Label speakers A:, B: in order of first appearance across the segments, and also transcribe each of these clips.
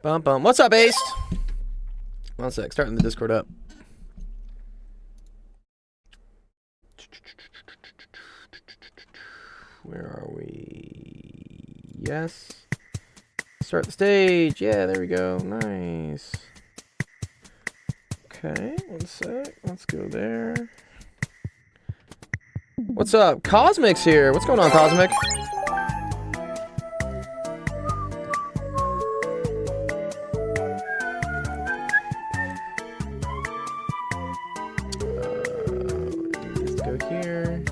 A: Bum bum. What's up, Ace? One sec. Starting the Discord up. Where are we? Yes. Start the stage. Yeah, there we go. Nice. Okay, one sec. Let's go there. What's up? Cosmic's here. What's going on, Cosmic? Let's go here.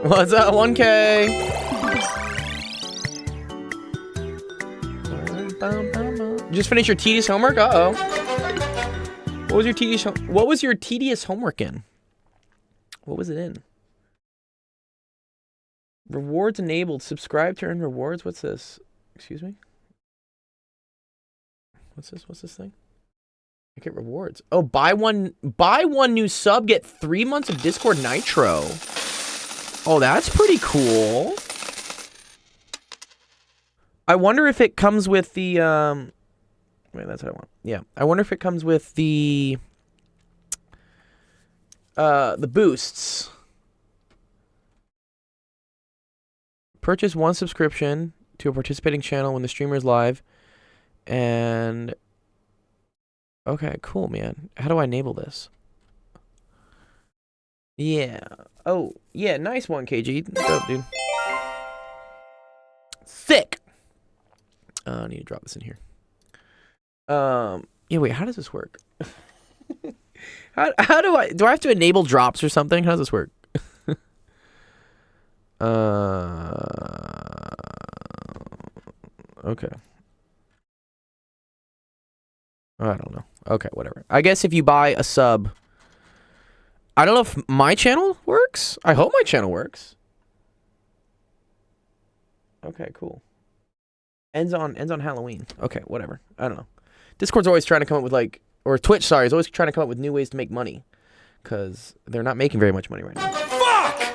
A: What's up, 1K? Just finish your tedious homework? Uh-oh. What was your tedious homework in? What was it in? Rewards enabled. Subscribe to earn rewards. What's this? Excuse me? What's this? What's this thing? I get rewards. Oh, buy one new sub, get 3 months of Discord Nitro. Oh, that's pretty cool. I wonder if it comes with the wait, that's what I want. Yeah. I wonder if it comes with the boosts. Purchase one subscription to a participating channel when the streamer is live. And okay, cool, man. How do I enable this? Yeah. Oh, yeah, nice one, KG. Dope, dude. Sick. I need to drop this in here. Yeah, wait, how does this work? How do I have to enable drops or something? How does this work? Okay. I don't know. Okay, whatever. I guess if you buy a sub, I don't know if my channel works. I hope my channel works. Okay, cool. Ends on Halloween. Okay, whatever. I don't know. Discord's always trying to come up with or Twitch, sorry, is always trying to come up with new ways to make money. Because they're not making very much money right now. Fuck!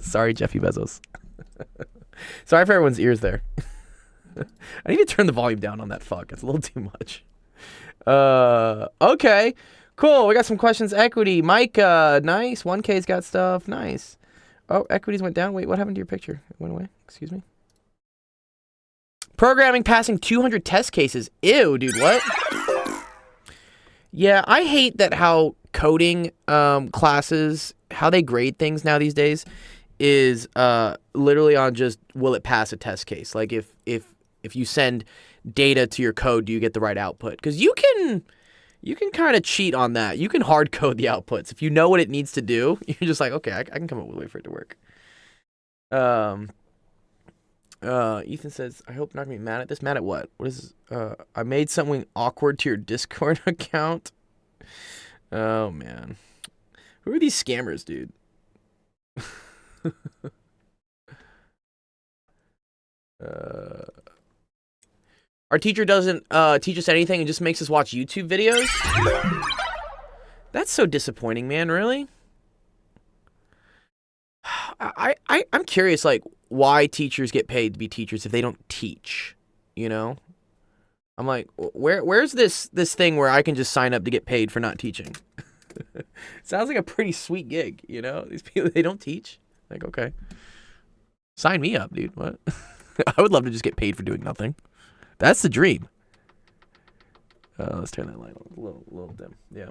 A: Sorry, Jeffy Bezos. Sorry for everyone's ears there. I need to turn the volume down on that fuck. It's a little too much. Okay. Cool. We got some questions. Equity. Micah. Nice. 1K's got stuff. Nice. Oh, equities went down. Wait, what happened to your picture? It went away. Excuse me. Programming passing 200 test cases. Ew, dude, what? Yeah, I hate that how coding classes, how they grade things now these days is literally on just will it pass a test case. Like if you send data to your code, do you get the right output? Because you can kind of cheat on that. You can hard code the outputs. If you know what it needs to do, you're just like, okay, I can come up with a way for it to work. Ethan says, I hope not gonna be mad at this. Mad at what? What is I made something awkward to your Discord account. Oh man. Who are these scammers, dude? Our teacher doesn't teach us anything and just makes us watch YouTube videos? That's so disappointing, man, really? I'm curious, like, why teachers get paid to be teachers if they don't teach, you know? I'm like, where's this thing where I can just sign up to get paid for not teaching? Sounds like a pretty sweet gig, you know? These people, they don't teach. Like, okay. Sign me up, dude. What? I would love to just get paid for doing nothing. That's the dream. Let's turn that light on a little dim. Yeah.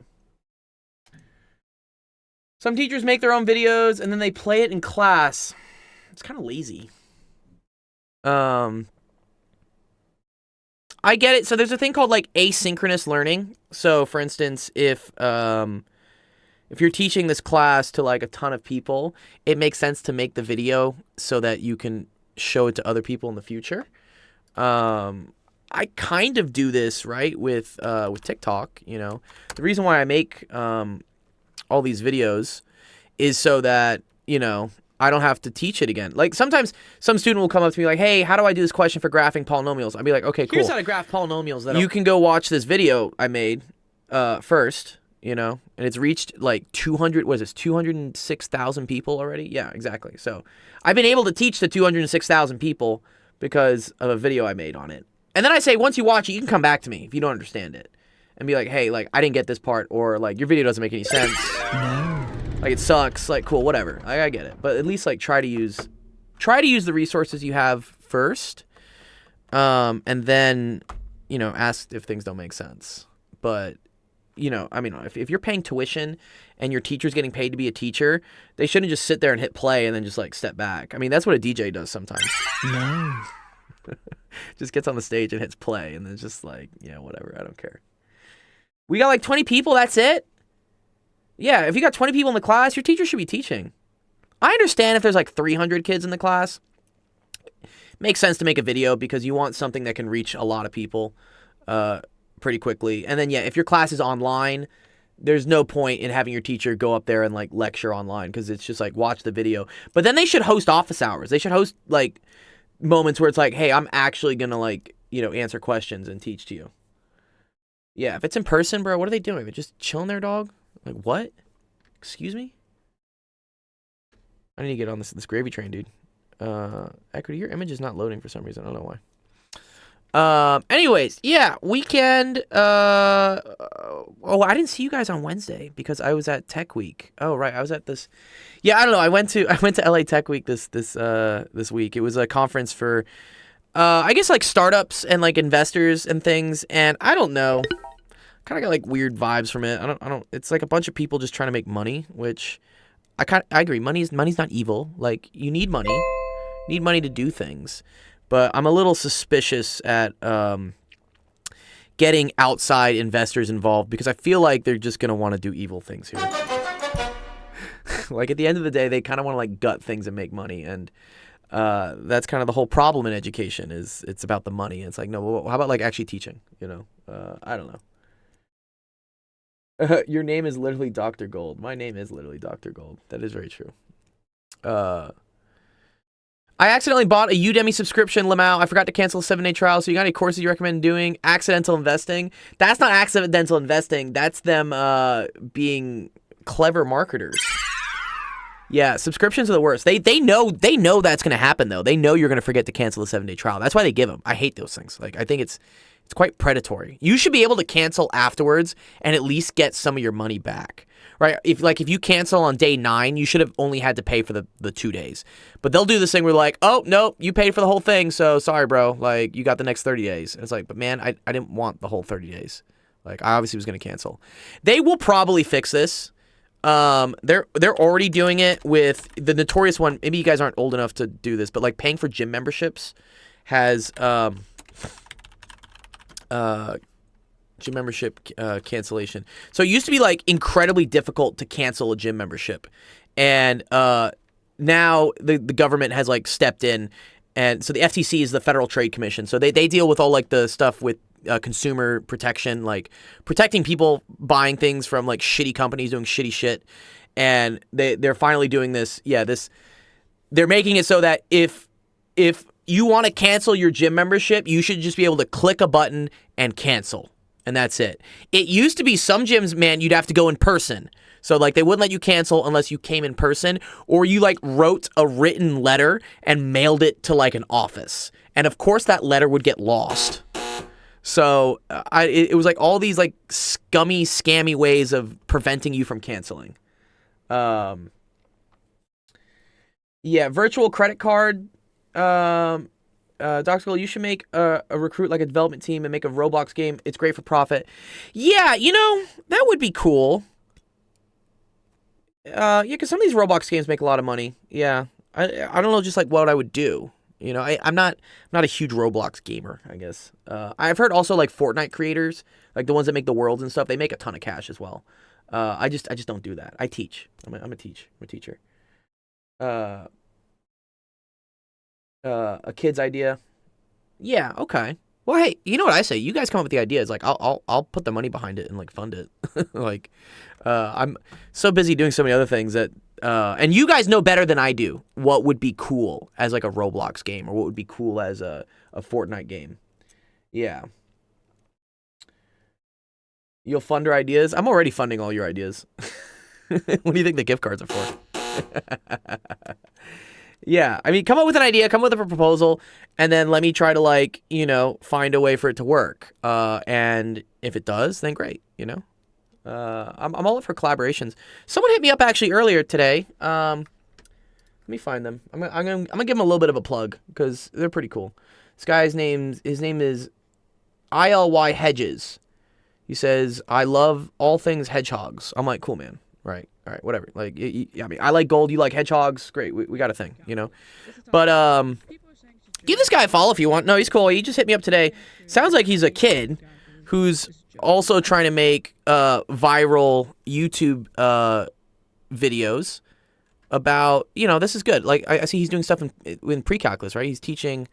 A: Some teachers make their own videos and then they play it in class. It's kind of lazy. I get it. So there's a thing called like asynchronous learning. So for instance, if you're teaching this class to like a ton of people, it makes sense to make the video so that you can show it to other people in the future. I kind of do this, right, with TikTok, you know. The reason why I make all these videos is so that, you know, I don't have to teach it again. Like, sometimes some student will come up to me like, hey, how do I do this question for graphing polynomials? I'll be like, okay, cool.
B: Here's how to graph polynomials.
A: You can go watch this video I made first, you know, and it's reached like 200, what is this, 206,000 people already? Yeah, exactly. So I've been able to teach to 206,000 people because of a video I made on it. And then I say, once you watch it, you can come back to me if you don't understand it and be like, hey, like, I didn't get this part, or like, your video doesn't make any sense.
B: No.
A: Like, it sucks. Like, cool, whatever. I get it. But at least like try to use the resources you have first. And then, you know, ask if things don't make sense. But, you know, I mean, if you're paying tuition and your teacher's getting paid to be a teacher, they shouldn't just sit there and hit play and then just like step back. I mean, that's what a DJ does sometimes.
B: No.
A: Just gets on the stage and hits play and then it's just like, yeah, whatever. I don't care. We got like 20 people. That's it. Yeah. If you got 20 people in the class, your teacher should be teaching. I understand if there's like 300 kids in the class. Makes sense to make a video because you want something that can reach a lot of people pretty quickly. And then, yeah, if your class is online, there's no point in having your teacher go up there and like lecture online because it's just like watch the video. But then they should host office hours. They should host like moments where it's like, hey, I'm actually going to like, you know, answer questions and teach to you. Yeah, if it's in person, bro, what are they doing? They're just chilling their dog? Like, what? Excuse me? I need to get on this gravy train, dude. Equity, your image is not loading for some reason. I don't know why. Anyways, yeah, weekend. Oh, I didn't see you guys on Wednesday because I was at Tech Week. Oh, right, I was at this. Yeah, I don't know. I went to LA Tech Week this week. It was a conference for, I guess like startups and like investors and things. And I don't know, kind of got like weird vibes from it. I don't. It's like a bunch of people just trying to make money, which I agree. Money's not evil. Like you need money. Need money to do things, but I'm a little suspicious at getting outside investors involved because I feel like they're just gonna want to do evil things here. Like at the end of the day, they kind of want to like gut things and make money, and that's kind of the whole problem in education is it's about the money. It's like, no, well, how about like actually teaching? You know, I don't know. Your name is literally Dr. Gold. My name is literally Dr. Gold. That is very true. I accidentally bought a Udemy subscription, Lamau. I forgot to cancel a 7-day trial. So you got any courses you recommend doing? Accidental investing. That's not accidental investing. That's them being clever marketers. Yeah, subscriptions are the worst. They know that's going to happen, though. They know you're going to forget to cancel the 7-day trial. That's why they give them. I hate those things. Like, I think it's quite predatory. You should be able to cancel afterwards and at least get some of your money back. Right? If you cancel on day 9, you should have only had to pay for the 2 days. But they'll do this thing where like, oh, no, you paid for the whole thing, so sorry, bro. Like, you got the next 30 days. And it's like, but man, I didn't want the whole 30 days. Like, I obviously was going to cancel. They will probably fix this. They're already doing it with the notorious one. Maybe you guys aren't old enough to do this, but like paying for gym memberships has gym membership cancellation. So it used to be like incredibly difficult to cancel a gym membership, and now the government has like stepped in, and so the FTC is the Federal Trade Commission. So they deal with all like the stuff with consumer protection, like protecting people buying things from like shitty companies doing shitty shit, and they're finally doing this. Yeah, they're making it so that if you want to cancel your gym membership, you should just be able to click a button and cancel. And that's it. It used to be some gyms, man, you'd have to go in person. So like they wouldn't let you cancel unless you came in person, or you like wrote a written letter and mailed it to like an office. And of course that letter would get lost. So it was like all these like scummy, scammy ways of preventing you from canceling. Yeah, virtual credit card. Dr. Gold, you should make a recruit like a development team and make a Roblox game. It's great for profit. Yeah, you know, that would be cool. Yeah, because some of these Roblox games make a lot of money. Yeah, I don't know, just like what I would do. You know, I'm not a huge Roblox gamer, I guess. I've heard also like Fortnite creators, like the ones that make the worlds and stuff, they make a ton of cash as well. I just don't do that. I teach. I'm a teacher. A kid's idea. Yeah, okay. Well, hey, you know what I say? You guys come up with the ideas. Like, I'll put the money behind it and like fund it. Like, I'm so busy doing so many other things that, and you guys know better than I do what would be cool as like a Roblox game or what would be cool as a Fortnite game. Yeah. You'll fund her ideas. I'm already funding all your ideas. What do you think the gift cards are for? Yeah, I mean, come up with an idea, come up with a proposal, and then let me try to, like, you know, find a way for it to work. And if it does, then great, you know? I'm all up for collaborations. Someone hit me up actually earlier today. Let me find them. I'm gonna give them a little bit of a plug because they're pretty cool. This guy's his name is ILY Hedges. He says, I love all things hedgehogs. I'm like, cool, man. Right. All right. Whatever. Like, I mean, I like gold. You like hedgehogs. Great. We got a thing, you know? But, give this guy a follow if you want. No, he's cool. He just hit me up today. Sounds like he's a kid who's also trying to make, viral YouTube, videos about, you know, this is good. Like, I see he's doing stuff in pre-calculus, right? He's teaching,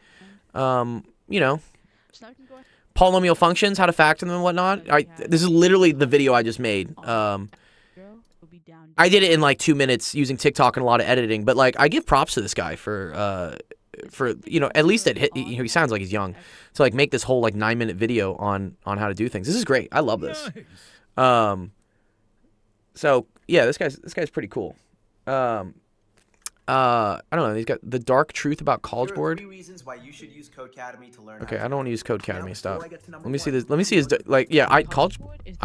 A: you know, polynomial functions, how to factor them and whatnot. This is literally the video I just made. I did it in like 2 minutes using TikTok and a lot of editing, but like I give props to this guy for you know, at least you know, he sounds like he's young to like make this whole like 9-minute video on how to do things. This is great. I love this. So yeah, this guy's pretty cool. I don't know. He's got the dark truth about College Board.
B: Here are 3 reasons why you should use Codecademy to learn.
A: Okay, I don't want to use Codecademy. Stop. Let me see this. Let me see his like. Yeah, I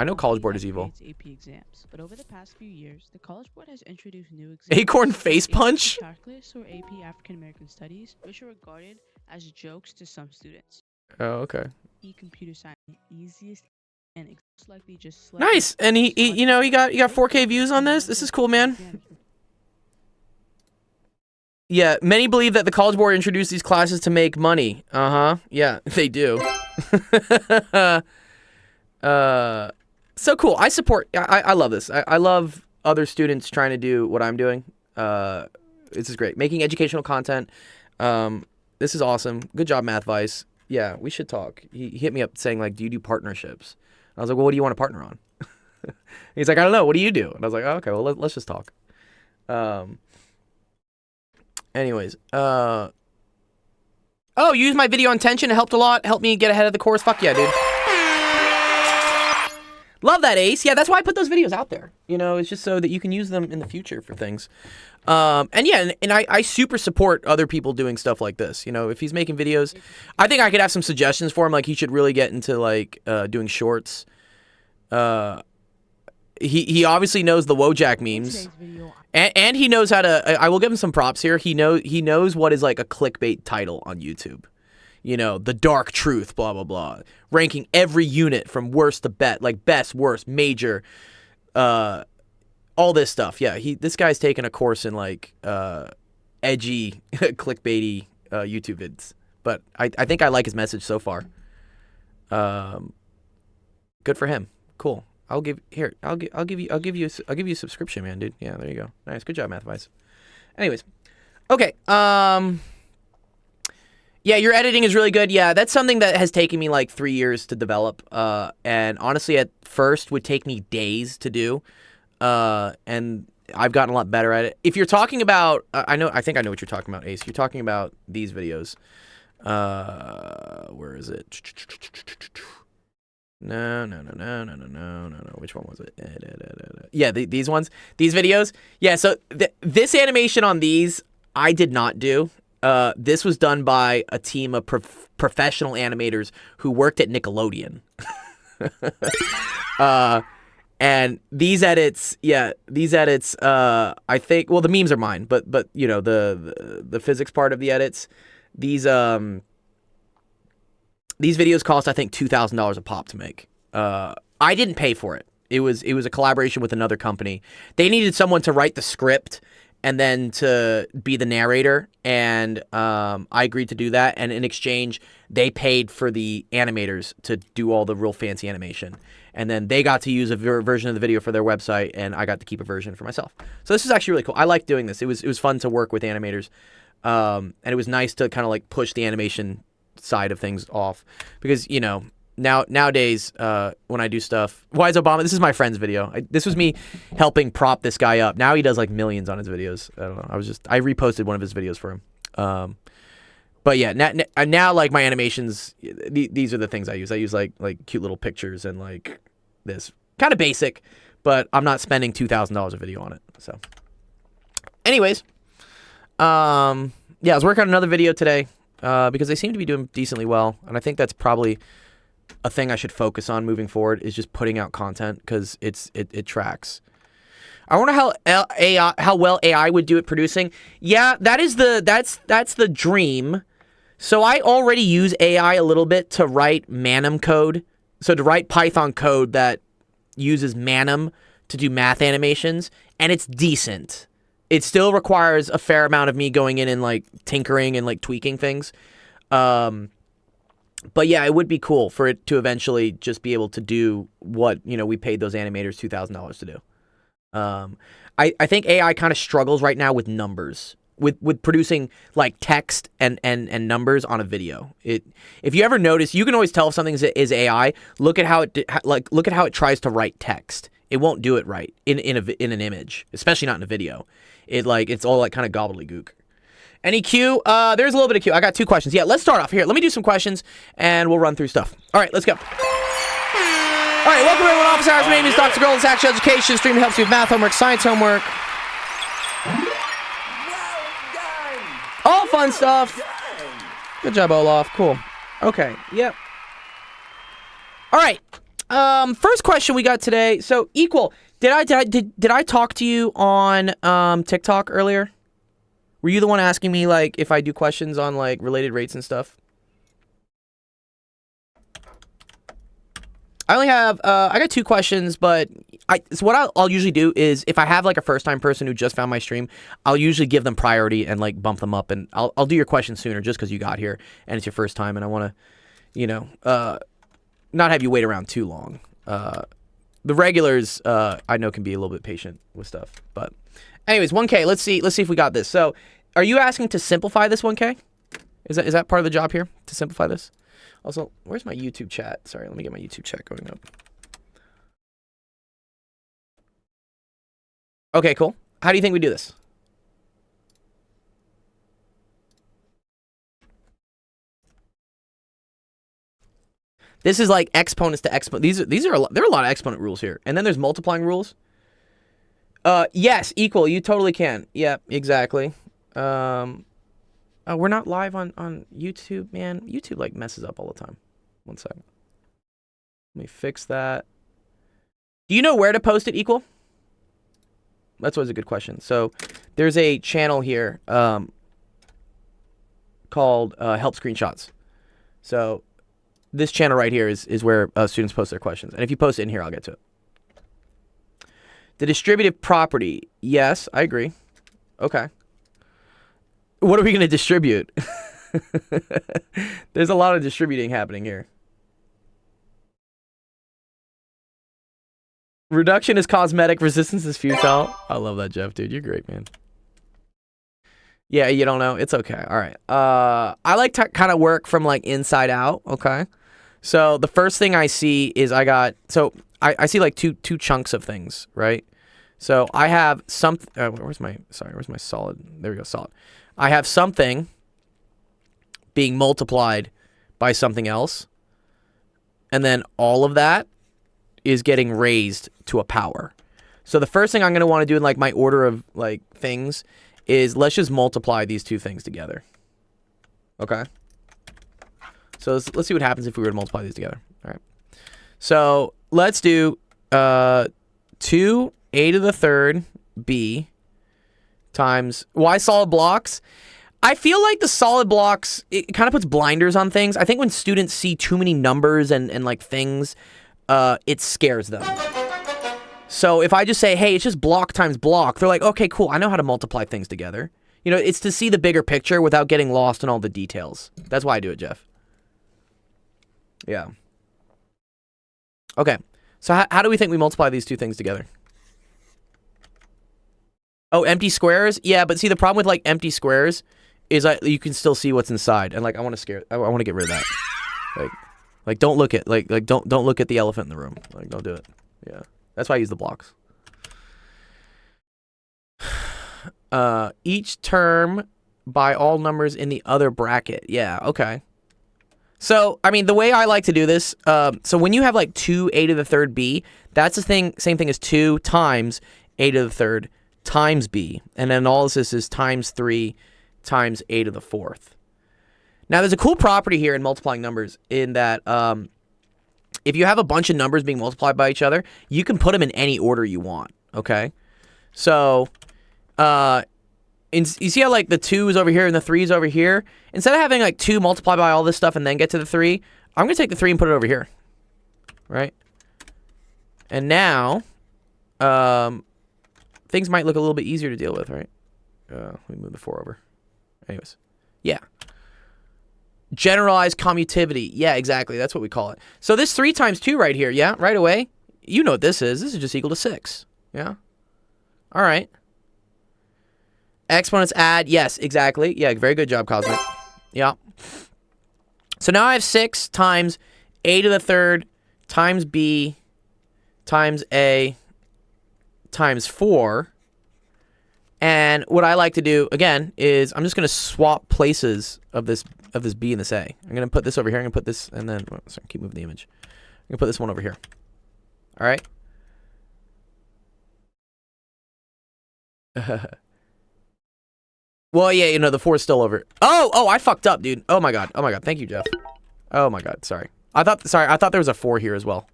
A: know College Board is evil.
C: AP exams, but over the past few years, the College Board has introduced new exams.
A: Acorn face punch.
C: Calculus or AP African American Studies, which are regarded as jokes to some students.
A: Oh, okay.
C: Computer science, easiest and likely just
A: nice. And he you know, he got 4K views on this. This is cool, man. Yeah, many believe that the College Board introduced these classes to make money. Yeah, they do. So cool. I support. I love this. I love other students trying to do what I'm doing. This is great. Making educational content. This is awesome. Good job, Mathvice. Yeah, we should talk. He hit me up saying like, "Do you do partnerships?" I was like, "Well, what do you want to partner on?" He's like, "I don't know. What do you do?" And I was like, oh, "Okay, well, let's just talk." Anyways, oh, you used my video on tension. It helped a lot. Helped me get ahead of the course. Fuck yeah, dude. Love that, Ace. Yeah, that's why I put those videos out there. You know, it's just so that you can use them in the future for things. And yeah, and I super support other people doing stuff like this. You know, if he's making videos, I think I could have some suggestions for him. Like, he should really get into, like, doing shorts. He obviously knows the Wojak memes. And he knows how to, I will give him some props here. He knows what is like a clickbait title on YouTube. You know, the dark truth, blah, blah, blah. Ranking every unit from worst to best, like best, worst, major, all this stuff. Yeah, this guy's taking a course in like edgy, clickbaity YouTube vids. But I think I like his message so far. Good for him. Cool. I'll give you a subscription, man, dude. Yeah, there you go. Nice, good job, Mathvice. Anyways, okay. Yeah, your editing is really good. Yeah, that's something that has taken me like 3 years to develop. And honestly, at first would take me days to do. And I've gotten a lot better at it. If you're talking about, I think I know what you're talking about, Ace. You're talking about these videos. Where is it? No. Which one was it? Yeah, these ones. These videos. Yeah, so this animation on these, I did not do. This was done by a team of professional animators who worked at Nickelodeon. And these edits, I think, well, the memes are mine, but you know, the physics part of the edits, these videos cost, I think, $2,000 a pop to make. I didn't pay for it. It was a collaboration with another company. They needed someone to write the script and then to be the narrator, and I agreed to do that. And in exchange, they paid for the animators to do all the real fancy animation. And then they got to use a version of the video for their website, and I got to keep a version for myself. So this is actually really cool. I like doing this. It was fun to work with animators, and it was nice to kind of like push the animation side of things off, because, you know, nowadays when I do stuff, why is Obama, this is my friend's video. This was me helping prop this guy up. Now he does like millions on his videos. I don't know. I reposted one of his videos for him. But yeah, now like my animations, these are the things I use. I use like cute little pictures and like this Kind of basic, but I'm not spending $2,000 a video on it. So, anyways, yeah, I was working on another video today because they seem to be doing decently well, and I think that's probably a thing I should focus on moving forward is just putting out content because it tracks. I wonder how well AI would do at producing. Yeah, that's the dream. So I already use AI a little bit to write Manum code. So to write Python code that uses Manum to do math animations, and it's decent. It still requires a fair amount of me going in and like tinkering and like tweaking things. But yeah, it would be cool for it to eventually just be able to do what, you know, we paid those animators $2,000 to do. I think AI kind of struggles right now with numbers, with producing like text and numbers on a video. If you ever notice, you can always tell if something is AI. Look at how it tries to write text. It won't do it right in an image, especially not in a video. It's all like kind of gobbledygook. Any Q? There's a little bit of Q. I got 2 questions. Yeah, let's start off here. Let me do some questions, and we'll run through stuff. All right, let's go. All right, welcome everyone. Office Hours. My name is Dr. Golden's Actual Education. Stream helps you with math homework, science homework. All fun stuff. Good job, Olaf. Cool. Okay, yep. All right. First question we got today. So, Equal, did I talk to you on TikTok earlier? Were you the one asking me, like, if I do questions on, like, related rates and stuff? I only have, I got 2 questions, but so what I'll usually do is, if I have, like, a first-time person who just found my stream, I'll usually give them priority and, like, bump them up, and I'll do your questions sooner just because you got here, and it's your first time, and I want to, you know, not have you wait around too long. The regulars, I know, can be a little bit patient with stuff, but... Anyways, 1K, let's see if we got this. So, are you asking to simplify this 1K? Is that part of the job here, to simplify this? Also, where's my YouTube chat? Sorry, let me get my YouTube chat going up. Okay, cool. How do you think we do this? This is like exponents to exponent. There are a lot of exponent rules here. And then there's multiplying rules. Yes, equal. You totally can. Yeah, exactly. We're not live on YouTube, man. YouTube like messes up all the time. 1 second. Let me fix that. Do you know where to post it, equal? That's always a good question. So there's a channel here called Help Screenshots. So this channel right here is where students post their questions. And if you post it in here, I'll get to it. The distributive property. Yes, I agree. Okay. What are we going to distribute? There's a lot of distributing happening here. Reduction is cosmetic. Resistance is futile. I love that, Jeff, dude. You're great, man. Yeah, you don't know? It's okay. All right. I like to kind of work from, like, inside out. Okay. So the first thing I see is I see like two chunks of things, right? So I have some. Where's my solid? There we go, solid. I have something being multiplied by something else, and then all of that is getting raised to a power. So the first thing I'm going to want to do in like my order of like things is let's just multiply these 2 things together. Okay. So let's see what happens if we were to multiply these together. All right. So let's do 2a to the third b times y solid blocks. I feel like the solid blocks, it kind of puts blinders on things. I think when students see too many numbers and like things, it scares them. So if I just say, hey, it's just block times block, they're like, okay, cool. I know how to multiply things together. You know, it's to see the bigger picture without getting lost in all the details. That's why I do it, Jeff. Yeah. Okay. So how do we think we multiply these 2 things together? Oh, empty squares? Yeah, but see, the problem with, like, empty squares is you can still see what's inside. And, like, I want to get rid of that. Like don't look at, don't look at the elephant in the room. Like, don't do it. Yeah. That's why I use the blocks. Each term by all numbers in the other bracket. Yeah, okay. So, I mean, the way I like to do this, so when you have like 2a to the third b, That's the same thing as 2 times a to the third times b. And then all this is times 3 times a to the fourth. Now, there's a cool property here in multiplying numbers in that if you have a bunch of numbers being multiplied by each other, you can put them in any order you want, okay? So, you see how, like, the 2 is over here and the 3 is over here? Instead of having, like, 2 multiplied by all this stuff and then get to the 3, I'm going to take the 3 and put it over here, right? And now, things might look a little bit easier to deal with, right? Let me move the 4 over. Anyways, yeah. Generalized commutativity. Yeah, exactly. That's what we call it. So this 3 times 2 right here, yeah, right away, you know what this is. This is just equal to 6, yeah? All right. Exponents add. Yes, exactly. Yeah, very good job, Cosmic. Yeah. So now I have 6 times a to the third times b times a times 4. And what I like to do, again, is I'm just going to swap places of this b and this a. I'm going to put this over here. I'm going to put this, and then, sorry, keep moving the image. I'm going to put this one over here. All right? Well, yeah, you know, the 4 is still over. Oh, I fucked up, dude. Oh my god. Thank you, Jeff. Oh my god, sorry. I thought there was a 4 here as well.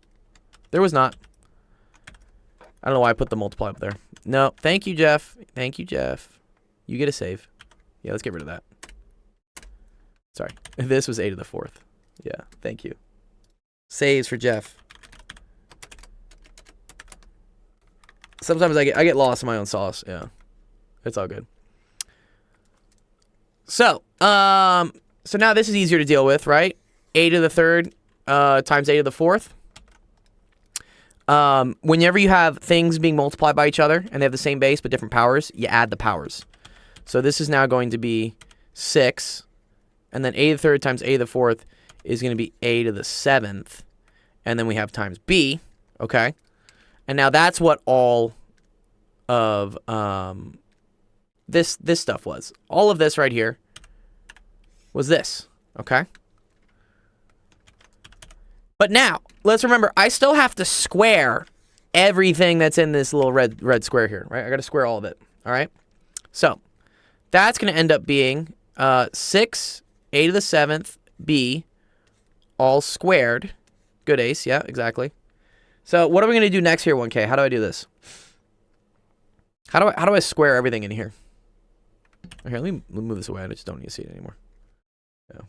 A: There was not. I don't know why I put the multiply up there. No, thank you, Jeff. Thank you, Jeff. You get a save. Yeah, let's get rid of that. Sorry. This was a to the fourth. Yeah, thank you. Saves for Jeff. Sometimes I get lost in my own sauce. Yeah. It's all good. So now this is easier to deal with, right? A to the third times a to the fourth. Whenever you have things being multiplied by each other and they have the same base but different powers, you add the powers. So this is now going to be 6, and then a to the third times a to the fourth is going to be a to the 7th, and then we have times b, okay? And now that's what all of this stuff was. All of this right here was this, okay? But now, let's remember, I still have to square everything that's in this little red square here, right? I got to square all of it, all right? So, that's going to end up being 6 a to the 7th b all squared. Good, Ace. Yeah, exactly. So, what are we going to do next here, 1K? How do I do this? How do I square everything in here? Here, let me move this away. I just don't need to see it anymore. Yeah.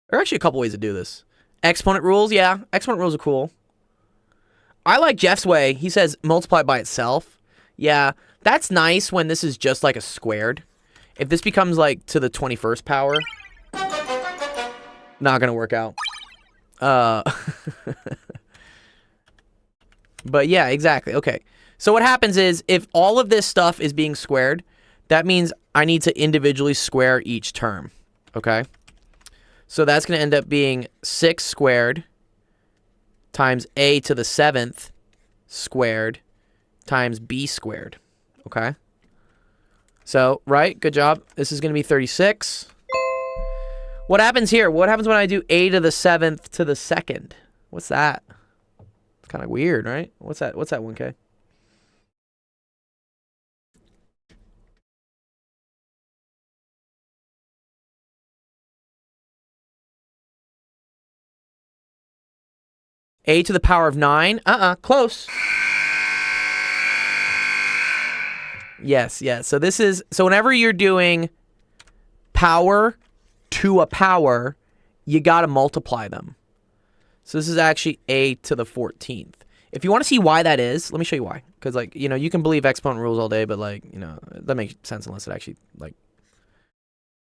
A: There are actually a couple ways to do this. Exponent rules, yeah. Exponent rules are cool. I like Jeff's way. He says multiply by itself. Yeah, that's nice when this is just like a squared. If this becomes like to the 21st power, not gonna work out. But yeah, exactly. Okay. So what happens is if all of this stuff is being squared, that means I need to individually square each term. Okay? So that's going to end up being 6 squared times a to the 7th squared times b squared. Okay? So, right? Good job. This is going to be 36. What happens here? What happens when I do a to the 7th to the 2nd? What's that? It's kind of weird, right? What's that? What's that, 1K? A to the power of 9. Close. Yes. So this is, so whenever you're doing power to a power, you got to multiply them. So this is actually a to the 14th. If you want to see why that is, let me show you why. Because, like, you know, you can believe exponent rules all day, but, like, you know, that makes sense unless it actually, like,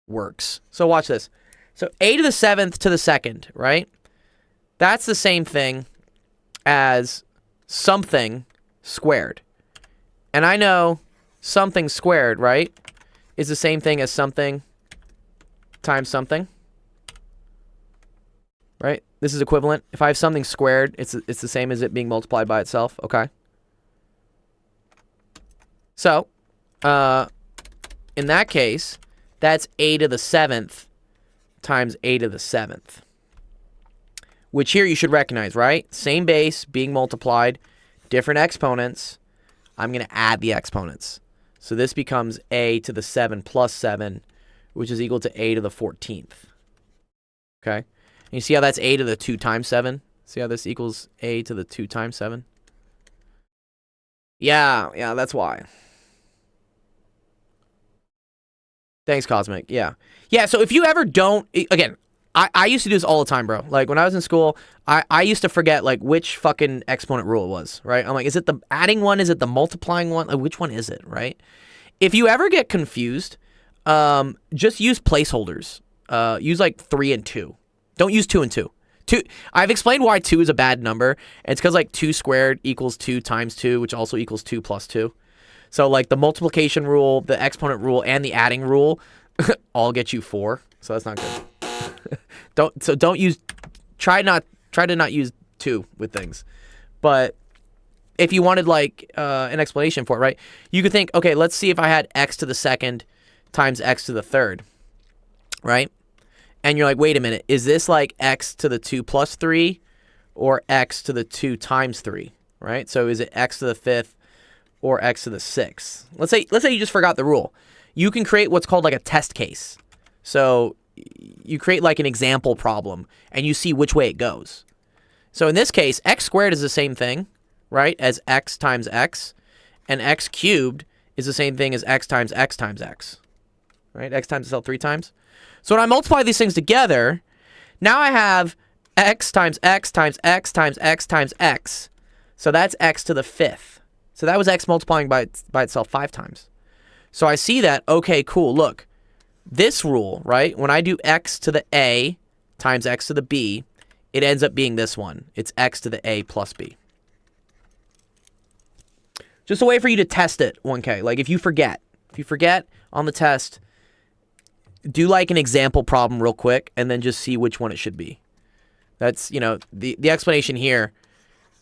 A: works. So watch this. So a to the 7th to the 2nd, right? That's the same thing as something squared. And I know something squared, right, is the same thing as something times something. Right? This is equivalent. If I have something squared, it's the same as it being multiplied by itself. Okay? So, in that case, that's a to the 7th times a to the 7th. which here you should recognize, right? Same base being multiplied, different exponents. I'm going to add the exponents. So this becomes a to the 7 plus 7, which is equal to a to the 14th. Okay? And you see how that's a to the 2 times 7? See how this equals a to the 2 times 7? Yeah, that's why. Thanks, Cosmic. Yeah, so if you ever don't... Again, I used to do this all the time, bro. Like, when I was in school, I used to forget, like, which fucking exponent rule it was, right? I'm like, is it the adding one? Is it the multiplying one? Like, which one is it, right? If you ever get confused, just use placeholders. Use, like, 3 and 2. Don't use 2 and 2. I've explained why 2 is a bad number. It's because, like, 2 squared equals 2 times 2, which also equals 2 plus 2. So, like, the multiplication rule, the exponent rule, and the adding rule all get you 4. So that's not good. Try to not use 2 with things. But if you wanted like an explanation for it, right? You could think, okay, let's see if I had x to the second times x to the third, right? And you're like, wait a minute, is this like x to the 2 plus 3 or x to the 2 times 3, right? So is it x to the 5th or x to the 6th? Let's say you just forgot the rule. You can create what's called like a test case. So you create like an example problem and you see which way it goes. So in this case, x squared is the same thing, right, as x times x, and x cubed is the same thing as x times x times x, right? X times itself 3 times. So when I multiply these things together, now I have x times x times x times x times x. So that's x to the 5th. So that was x multiplying by itself 5 times. So I see that, okay, cool, look. This rule, right, when I do x to the a times x to the b, it ends up being this one. It's x to the a plus b. Just a way for you to test it, 1K. Like, if you forget on the test, do like an example problem real quick and then just see which one it should be. That's, you know, the explanation here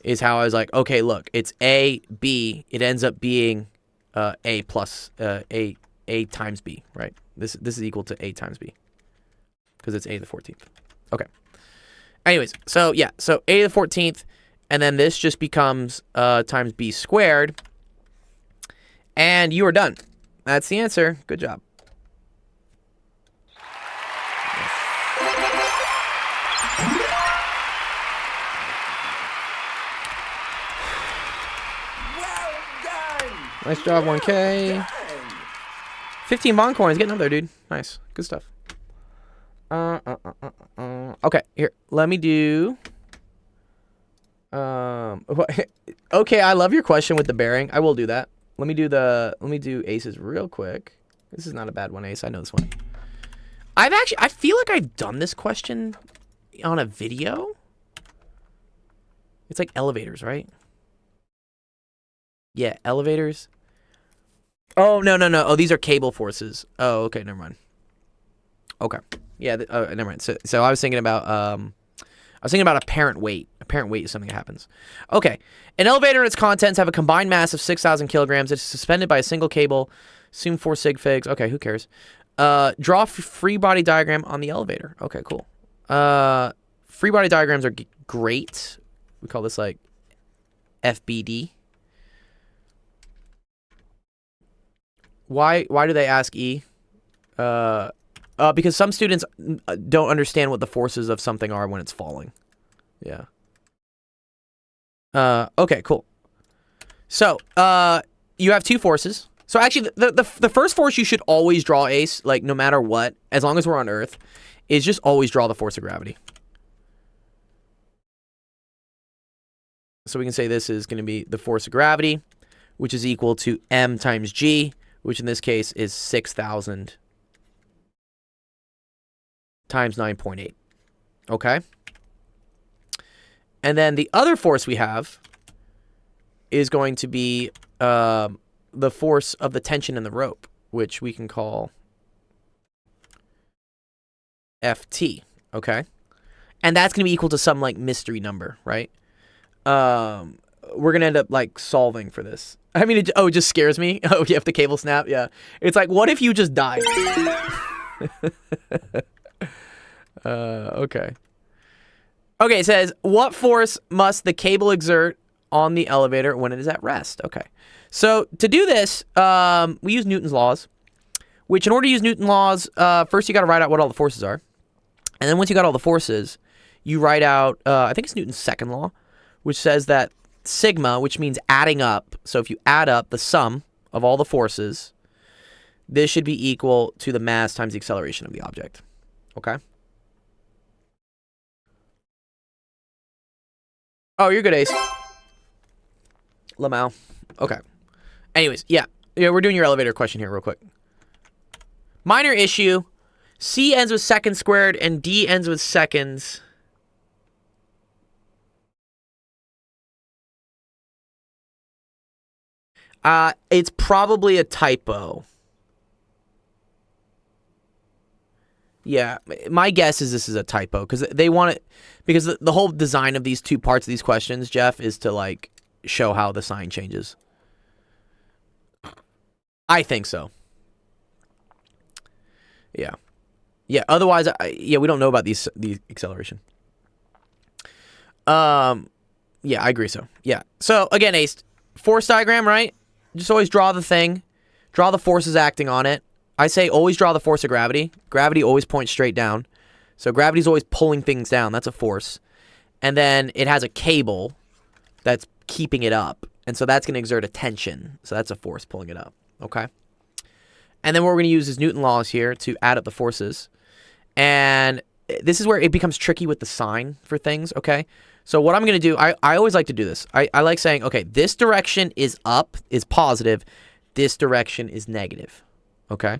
A: is how I was like, okay, look, it's a, b. It ends up being a plus a times b, right? This is equal to a times b because it's a to the 14th. Okay. Anyways, so yeah, so a to the 14th, and then this just becomes times b squared, and you are done. That's the answer. Good job.
B: Well done.
A: Nice job, 1K. 15 bond coins, getting up there, dude. Nice, good stuff. Okay, here, let me do. Okay, I love your question with the bearing. I will do that. Let me do aces real quick. This is not a bad one, Ace. I know this one. I feel like I've done this question on a video. It's like elevators, right? Yeah, elevators. Oh, no. Oh, these are cable forces. Oh, okay, never mind. Okay. Yeah, never mind. So I was thinking about apparent weight. Apparent weight is something that happens. Okay. An elevator and its contents have a combined mass of 6,000 kilograms. It's suspended by a single cable. Assume 4 sig figs. Okay, who cares? Draw a free body diagram on the elevator. Okay, cool. Free body diagrams are great. We call this like FBD. Why do they ask E? Because some students don't understand what the forces of something are when it's falling. Yeah. Okay, cool. So, you have 2 forces. So actually, the first force you should always draw, Ace, like no matter what, as long as we're on Earth, is just always draw the force of gravity. So we can say this is going to be the force of gravity, which is equal to m times g, which in this case is 6,000 times 9.8. Okay? And then the other force we have is going to be the force of the tension in the rope, which we can call Ft. Okay? And that's going to be equal to some, like, mystery number, right? We're going to end up, like, solving for this. I mean, it just scares me. Oh, you have the cable snap? Yeah. It's like, what if you just died? Okay. Okay, it says, what force must the cable exert on the elevator when it is at rest? Okay. So to do this, we use Newton's laws, which in order to use Newton's laws, first you got to write out what all the forces are. And then once you got all the forces, you write out, I think it's Newton's second law, which says that sigma, which means adding up. So if you add up the sum of all the forces, this should be equal to the mass times the acceleration of the object. Okay? Oh, you're good, Ace. Lamau. Okay. Anyways, yeah, we're doing your elevator question here real quick. Minor issue. C ends with seconds squared and D ends with seconds. It's probably a typo. Yeah, my guess is this is a typo because they want it, because the whole design of these two parts of these questions, Jeff, is to like show how the sign changes. I think so. Yeah. Yeah, otherwise, yeah, we don't know about the acceleration. Yeah, I agree so. Yeah. So, again, Ace, force diagram, right? Just always draw the thing. Draw the forces acting on it. I say always draw the force of gravity. Gravity always points straight down. So gravity's always pulling things down. That's a force. And then it has a cable that's keeping it up. And so that's going to exert a tension. So that's a force pulling it up. Okay? And then what we're going to use is Newton's laws here to add up the forces. And this is where it becomes tricky with the sign for things, okay? So what I'm going to do, I always like to do this. I like saying, okay, this direction is up, is positive. This direction is negative. Okay?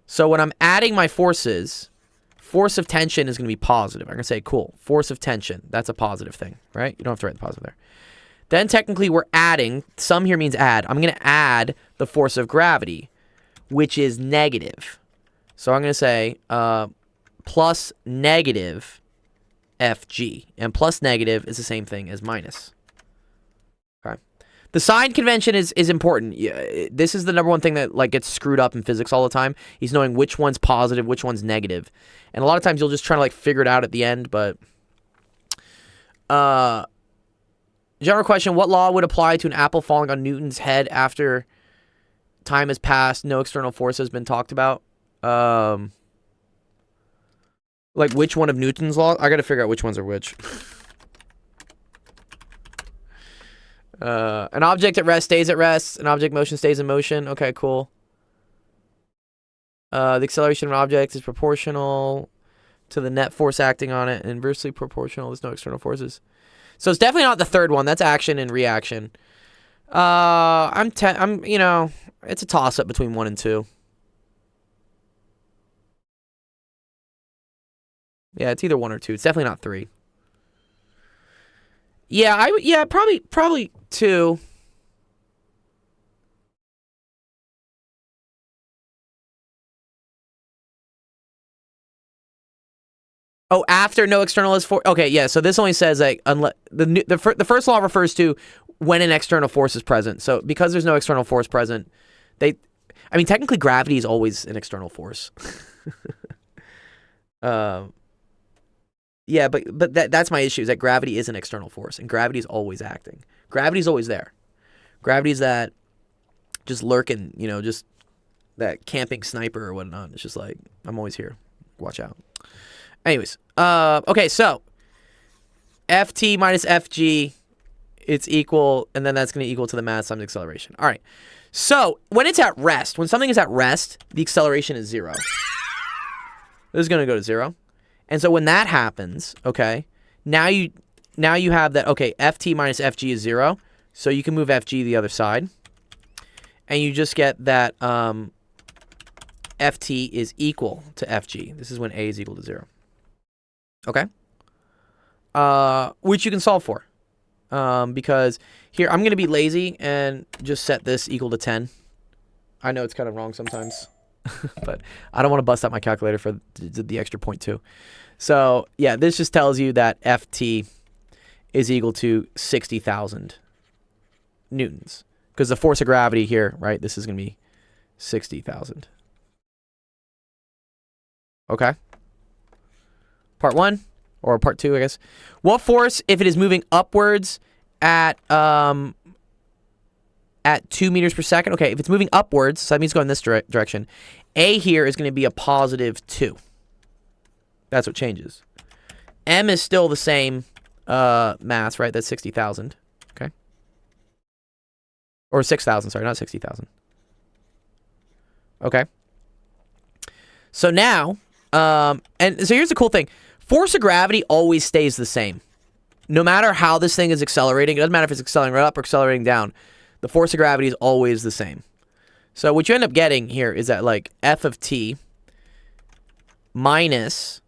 A: So when I'm adding my forces, force of tension is going to be positive. I'm going to say, cool, force of tension. That's a positive thing, right? You don't have to write the positive there. Then technically we're adding, sum here means add. I'm going to add the force of gravity, which is negative. So I'm going to say plus negative Fg. And plus negative is the same thing as minus. Okay. The sign convention is important. This is the number one thing that like gets screwed up in physics all the time. Is knowing which one's positive, which one's negative. And a lot of times you'll just try to like figure it out at the end, but general question, what law would apply to an apple falling on Newton's head after time has passed, no external force has been talked about? Like which one of Newton's laws? I got to figure out which ones are which. An object at rest stays at rest. An object in motion stays in motion. Okay, cool. The acceleration of an object is proportional to the net force acting on it, and inversely proportional. There's no external forces. So it's definitely not the third one. That's action and reaction. You know, it's a toss up between 1 and 2. Yeah, it's either 1 or 2. It's definitely not 3. Yeah, probably 2. Oh, after no external is for. Okay, yeah. So this only says like unless the first law refers to when an external force is present. So because there's no external force present, I mean technically gravity is always an external force. Yeah, but that's my issue, is that gravity is an external force, and gravity is always acting. Gravity's always there. Gravity's that just lurking, you know, just that camping sniper or whatnot. It's just like, I'm always here. Watch out. Anyways, okay, so Ft minus Fg, it's equal, and then that's going to equal to the mass times acceleration. All right, so when it's at rest, when something is at rest, the acceleration is 0. This is going to go to 0. And so when that happens, okay, now you have that, okay, Ft minus Fg is 0, so you can move Fg the other side, and you just get that Ft is equal to Fg. This is when A is equal to 0. Okay? Which you can solve for. Because here, I'm going to be lazy and just set this equal to 10. I know it's kind of wrong sometimes. But I don't want to bust out my calculator for the extra 0.2. So, yeah, this just tells you that Ft is equal to 60,000 newtons. Because the force of gravity here, right, this is going to be 60,000. Okay? Part 1, or part 2, I guess. What force, if it is moving upwards at 2 meters per second? Okay, if it's moving upwards, so that means going this direction. A here is going to be a positive 2. That's what changes. M is still the same mass, right? That's 60,000. Okay. Or 6,000, sorry, not 60,000. Okay. So now, and so here's the cool thing. Force of gravity always stays the same. No matter how this thing is accelerating, it doesn't matter if it's accelerating up or accelerating down. The force of gravity is always the same. So what you end up getting here is that like F of t minus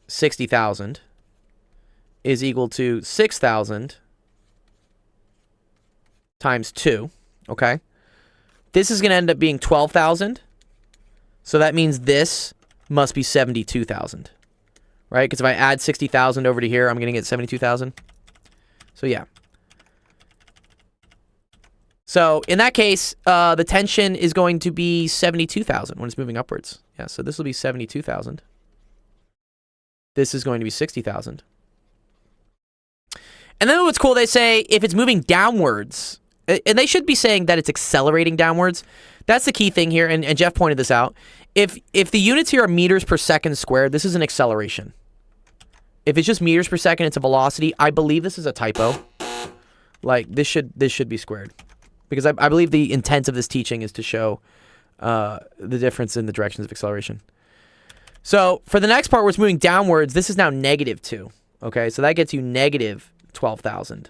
A: 60,000 is equal to 6,000 times 2, okay? This is going to end up being 12,000. So that means this must be 72,000, right? Because if I add 60,000 over to here, I'm going to get 72,000. So yeah. So in that case, the tension is going to be 72,000 when it's moving upwards. Yeah, so this will be 72,000. This is going to be 60,000. And then what's cool, they say if it's moving downwards, and they should be saying that it's accelerating downwards. That's the key thing here, and Jeff pointed this out. If the units here are meters per second squared, this is an acceleration. If it's just meters per second, it's a velocity. I believe this is a typo. Like, this should be squared. Because I believe the intent of this teaching is to show the difference in the directions of acceleration. So, for the next part where it's moving downwards, this is now negative 2. Okay, so that gets you negative 12,000.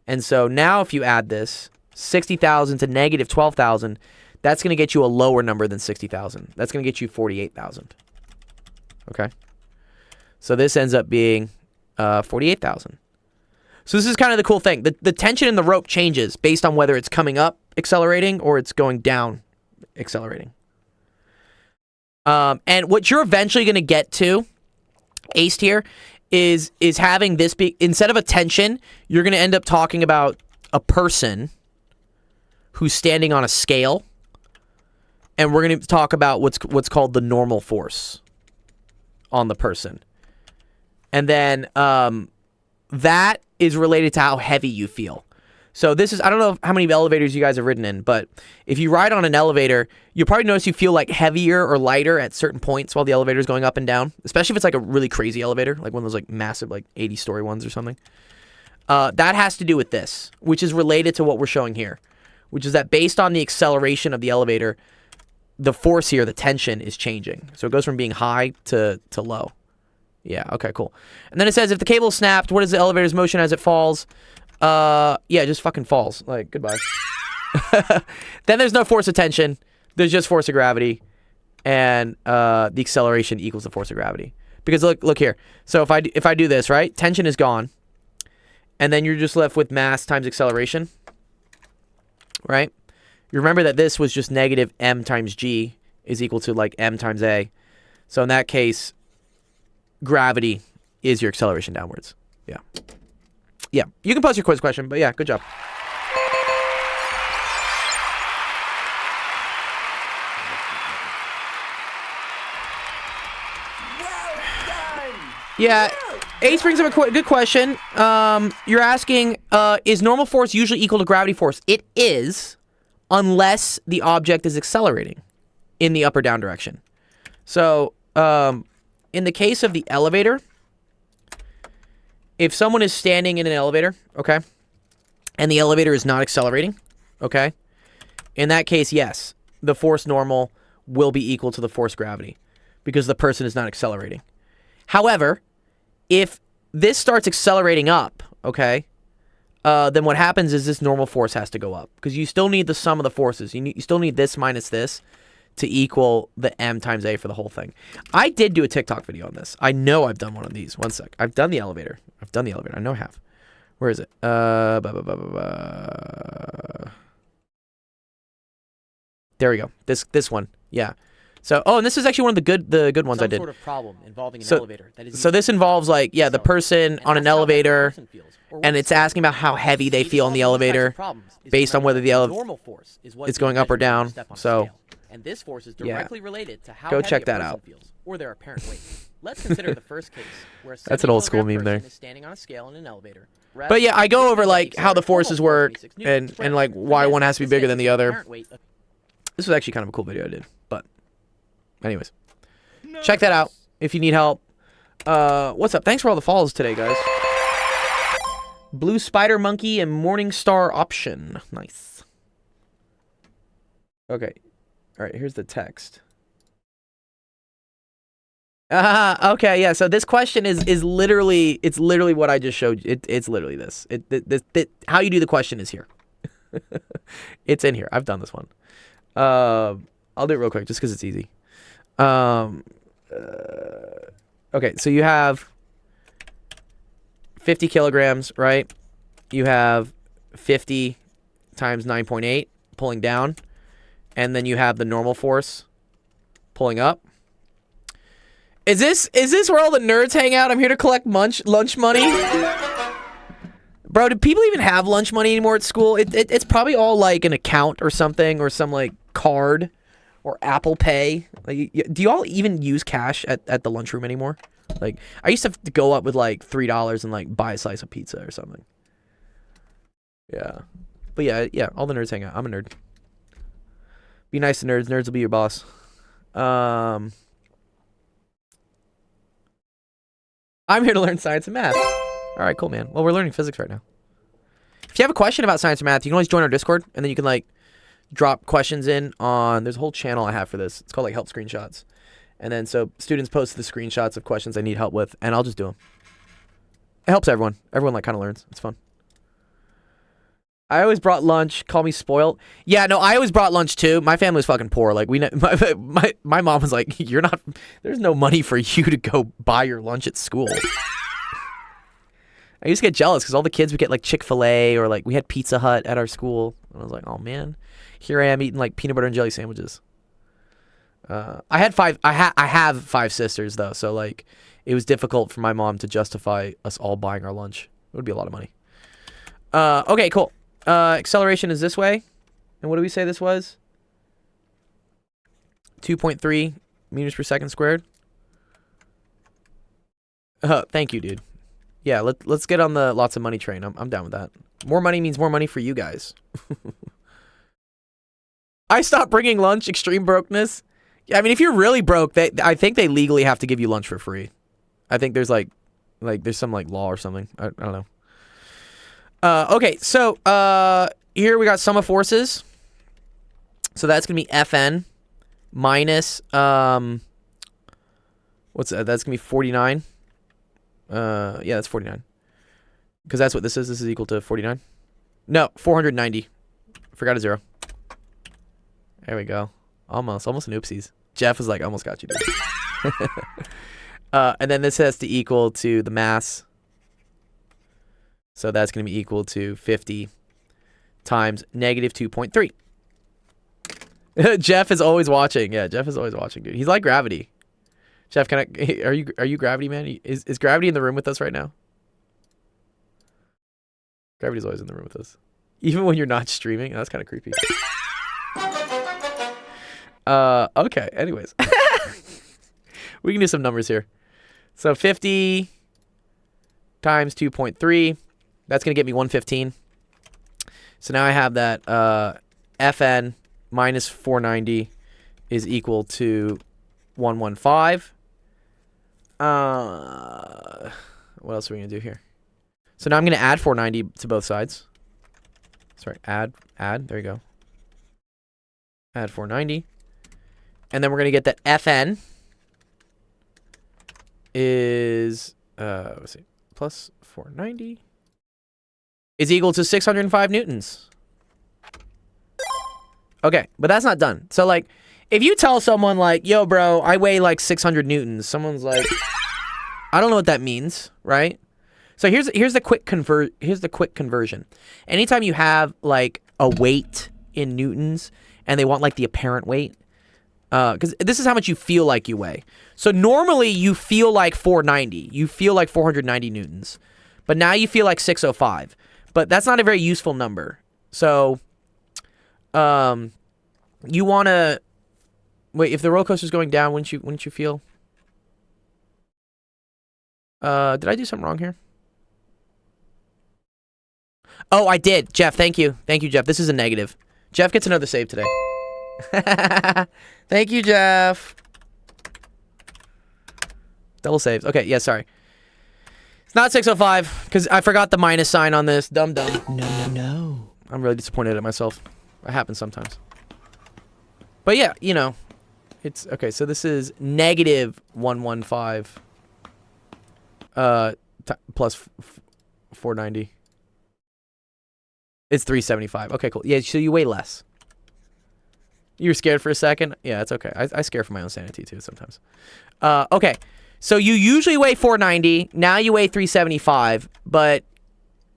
A: And so now if you add this, 60,000 to negative 12,000, that's going to get you a lower number than 60,000. That's going to get you 48,000. Okay? So this ends up being 48,000. So this is kind of the cool thing. The tension in the rope changes based on whether it's coming up accelerating or it's going down accelerating. And what you're eventually going to get to, aced here, is having this be, instead of a tension, you're going to end up talking about a person who's standing on a scale, and we're going to talk about what's called the normal force on the person. And then that is related to how heavy you feel. So this is, I don't know how many elevators you guys have ridden in, but if you ride on an elevator, you'll probably notice you feel like heavier or lighter at certain points while the elevator is going up and down, especially if it's like a really crazy elevator, like one of those like massive like 80-story ones or something. That has to do with this, which is related to what we're showing here, which is that based on the acceleration of the elevator, the force here, the tension, is changing. So it goes from being high to low. Yeah, okay, cool. And then it says, if the cable is snapped, what is the elevator's motion as it falls? Yeah, it just fucking falls. Like, goodbye. Then there's no force of tension. There's just force of gravity. And the acceleration equals the force of gravity. Because look here. So if I do this, right? Tension is gone. And then you're just left with mass times acceleration. Right? You remember that this was just negative m times g is equal to like m times a. So in that case, gravity is your acceleration downwards. Yeah. Yeah. You can post your quiz question, but yeah, good job.
B: Well done!
A: Yeah. Ace brings up a good question. You're asking, is normal force usually equal to gravity force? It is, unless the object is accelerating in the up or down direction. So, in the case of the elevator, if someone is standing in an elevator, okay, and the elevator is not accelerating, okay, in that case, yes, the force normal will be equal to the force gravity because the person is not accelerating. However, if this starts accelerating up, okay, then what happens is this normal force has to go up because you still need the sum of the forces. You still need this minus this to equal the m times a for the whole thing. I did do a TikTok video on this. I know I've done one of these. One sec. I've done the elevator. I know I have. Where is it? There we go. This one. Yeah. So, and this is actually one of the good ones I did.
D: Some sort of problem involving an elevator. That is
A: so this involves like, yeah, the person on an elevator, and it's asking about how heavy they feel on the elevator based on whether the
D: normal force is
A: it's going up or down. So,
D: and this force is directly related to how
A: go
D: heavy
A: check
D: a
A: that
D: person
A: out.
D: feels, or their apparent weight. Let's consider the first case, where a
A: That's an old
D: 70
A: school meme
D: kilogram
A: there.
D: person is standing on a scale in an elevator.
A: But yeah, I go over like how the forces
D: forces
A: work and like why one has to be bigger than the other. This was actually kind of a cool video I did. But anyways, check that out if you need help. What's up? Thanks for all the follows today, guys. Blue Spider Monkey and Morningstar Option. Nice. Okay. All right, here's the text. Okay, yeah. So this question is literally, it's literally what I just showed you. It's literally this. How you do the question is here. It's in here. I've done this one. I'll do it real quick just because it's easy. Okay, so you have 50 kilograms, right? You have 50 times 9.8 pulling down, and then you have the normal force pulling up. Is this where all the nerds hang out? I'm here to collect lunch money. Bro, do people even have lunch money anymore at school? It's probably all like an account or something, or some like card or Apple Pay. Like, do you all even use cash at the lunchroom anymore? Like, I used to have to go up with like $3 and like buy a slice of pizza or something. Yeah. But yeah, all the nerds hang out. I'm a nerd. Be nice to nerds. Nerds will be your boss. I'm here to learn science and math. All right, cool, man. Well, we're learning physics right now. If you have a question about science or math, you can always join our Discord, and then you can, like, drop questions in on... There's a whole channel I have for this. It's called, like, Help Screenshots. And then, so students post the screenshots of questions they need help with, and I'll just do them. It helps everyone. Everyone, like, kind of learns. It's fun. I always brought lunch. Call me spoiled. Yeah, no, I always brought lunch, too. My family was fucking poor. Like, my mom was like, you're not... There's no money for you to go buy your lunch at school. I used to get jealous because all the kids would get like Chick-fil-A or like we had Pizza Hut at our school. And I was like, oh man, here I am eating like peanut butter and jelly sandwiches. I have 5 sisters though, so like it was difficult for my mom to justify us all buying our lunch. It would be a lot of money. Okay, cool. Acceleration is this way, and what do we say this was? 2.3 meters per second squared. Thank you, dude. Yeah, let's get on the lots of money train. I'm down with that. More money means more money for you guys. I stopped bringing lunch. Extreme brokenness. Yeah, I mean, if you're really broke, I think they legally have to give you lunch for free. I think there's like there's some like law or something. I don't know. Okay, so here we got sum of forces. So that's gonna be Fn minus what's that? That's gonna be 49. Yeah, that's 49. Because that's what this is. This is equal to 49. No, 490. Forgot a 0. There we go. Almost an oopsies. Jeff was like, almost got you, dude. And then this has to equal to the mass. So that's going to be equal to 50 times negative 2.3. Jeff is always watching. Yeah, Jeff is always watching, dude. He's like gravity. Jeff, are you Gravity, man? Is Gravity in the room with us right now? Gravity's always in the room with us. Even when you're not streaming. That's kind of creepy. Okay, anyways. We can do some numbers here. So 50 times 2.3. That's going to get me 115. So now I have that Fn minus 490 is equal to 115. What else are we gonna do here? So now I'm gonna add 490 to both sides. Sorry, add. There you go. Add 490, and then we're gonna get that Fn is let's see, plus 490 is equal to 605 newtons. Okay, but that's not done. So like, if you tell someone like, yo, bro, I weigh like 600 newtons, someone's like, I don't know what that means, right? So here's the quick conversion. Anytime you have like a weight in newtons and they want like the apparent weight, because this is how much you feel like you weigh. So normally you feel like 490, you feel like 490 newtons, but now you feel like 605. But that's not a very useful number. So, you want to wait. If the roller coaster's going down, wouldn't you feel? Did I do something wrong here? Oh, I did. Jeff, thank you. Thank you, Jeff. This is a negative. Jeff gets another save today. Thank you, Jeff. Double saves. Okay, yeah, sorry. It's not 605, because I forgot the minus sign on this. Dumb. No. I'm really disappointed at myself. It happens sometimes. But yeah, you know. It's okay, so this is negative 115 plus 490. It's 375. Okay, cool. Yeah, so you weigh less. You were scared for a second? Yeah, it's okay. I scare for my own sanity too sometimes. Okay, so you usually weigh 490. Now you weigh 375, but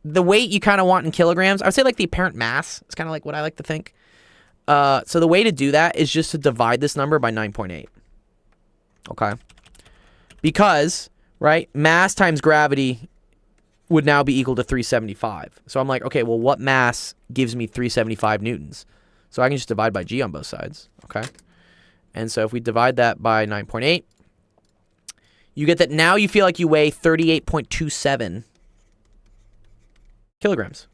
A: the weight you kind of want in kilograms, I would say like the apparent mass. It's kind of like what I like to think. So the way to do that is just to divide this number by 9.8. Okay. Because, right, mass times gravity would now be equal to 375. So I'm like, okay, well, what mass gives me 375 newtons? So I can just divide by g on both sides. Okay. And so if we divide that by 9.8, you get that now you feel like you weigh 38.27 kilograms.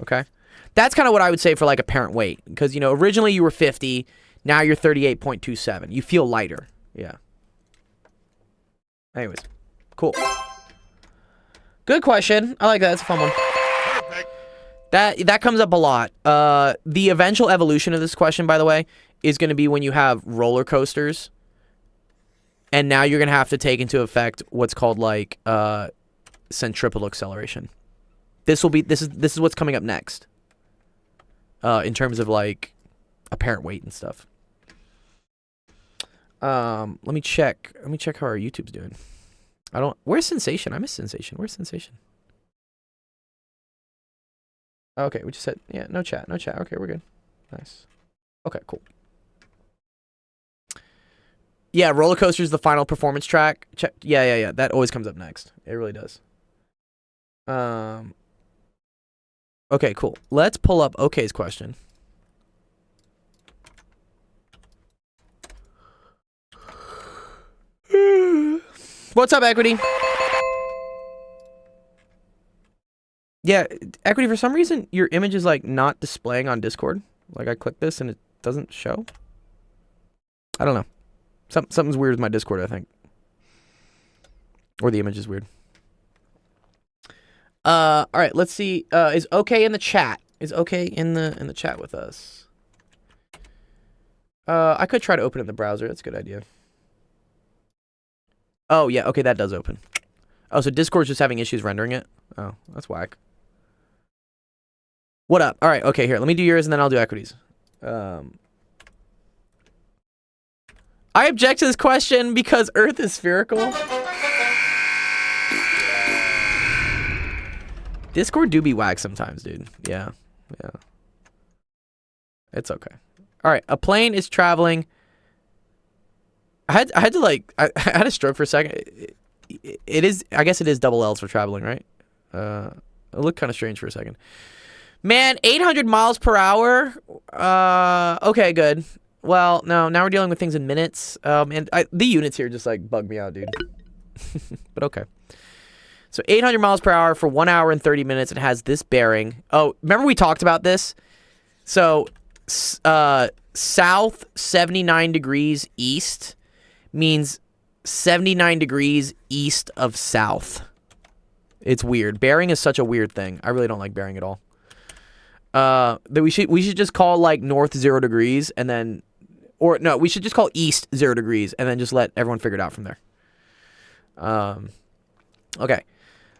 A: Okay. That's kind of what I would say for like apparent weight. Because, you know, originally you were 50. Now you're 38.27. You feel lighter. Yeah. Anyways. Cool. Good question. I like that. That's a fun one. That comes up a lot. The eventual evolution of this question, by the way, is going to be when you have roller coasters. And now you're going to have to take into effect what's called like centripetal acceleration. This is what's coming up next. In terms of like apparent weight and stuff. Let me check how our YouTube's doing. Where's Sensation? I miss Sensation. Where's Sensation? Okay, we just said, yeah, no chat. Okay, we're good. Nice. Okay, cool. Yeah, roller coaster is the final performance track. Yeah. That always comes up next. It really does. Okay, cool. Let's pull up OK's question. What's up, Equity? Yeah, Equity, for some reason, your image is, like, not displaying on Discord. Like, I click this and it doesn't show. I don't know. Something's weird with my Discord, I think. Or the image is weird. All right, let's see. Is OK in the chat? Is OK in the chat with us? I could try to open it in the browser. That's a good idea. Oh, yeah. Okay, that does open. Oh, so Discord's just having issues rendering it? Oh, that's whack. What up? All right, okay, here. Let me do yours, and then I'll do Equities. I object to this question because Earth is spherical. Discord do be whack sometimes, dude. Yeah. It's okay. All right, a plane is traveling. I had to like I had a stroke for a second. It is, I guess it is double L's for traveling, right? It looked kind of strange for a second. Man, 800 miles per hour. Okay, good. Well, no, now we're dealing with things in minutes. And the units here just like bug me out, dude. But okay. So 800 miles per hour for 1 hour and 30 minutes. It has this bearing. Oh, remember we talked about this? So, south 79 degrees east means 79 degrees east of south. It's weird. Bearing is such a weird thing. I really don't like bearing at all. That we should just call like north 0 degrees and then, or no, we should just call east 0 degrees and then just let everyone figure it out from there. Okay.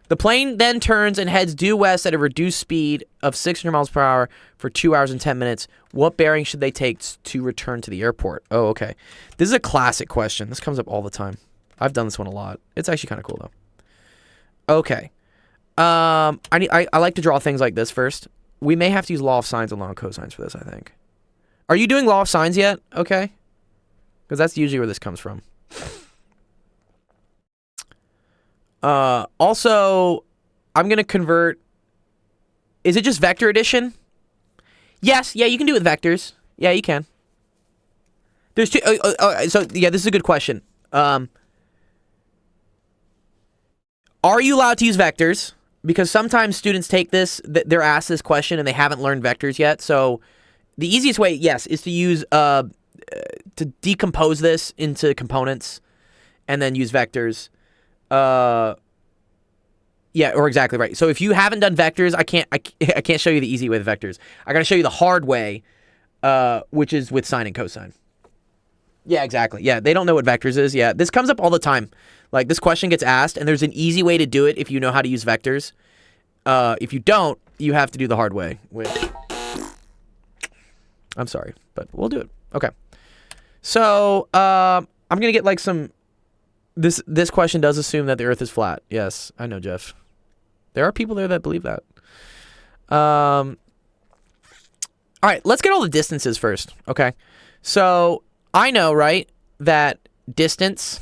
A: The plane then turns and heads due west at a reduced speed of 600 miles per hour for 2 hours and 10 minutes. What bearing should they take to return to the airport? Oh, okay. This is a classic question. This comes up all the time. I've done this one a lot. It's actually kind of cool, though. Okay. I like to draw things like this first. We may have to use law of sines and law of cosines for this, I think. Are you doing law of sines yet? Okay. Because that's usually where this comes from. Also, I'm going to convert. Is it just vector addition? Yes. Yeah, you can do it with vectors. Yeah, you can. There's two. So, yeah, this is a good question. Are you allowed to use vectors? Because sometimes students take this, they're asked this question and they haven't learned vectors yet. So the easiest way, yes, is to use, to decompose this into components and then use vectors. Yeah, or exactly right. So if you haven't done vectors, I can't show you the easy way with vectors. I gotta show you the hard way, which is with sine and cosine. Yeah, exactly. Yeah, they don't know what vectors is. Yeah, this comes up all the time. Like, this question gets asked, and there's an easy way to do it if you know how to use vectors. If you don't, you have to do the hard way, which... I'm sorry, but we'll do it. Okay. So, I'm going to get, like, some... This question does assume that the Earth is flat. Yes, I know, Jeff. There are people there that believe that. All right, let's get all the distances first, okay? So... I know, right, that distance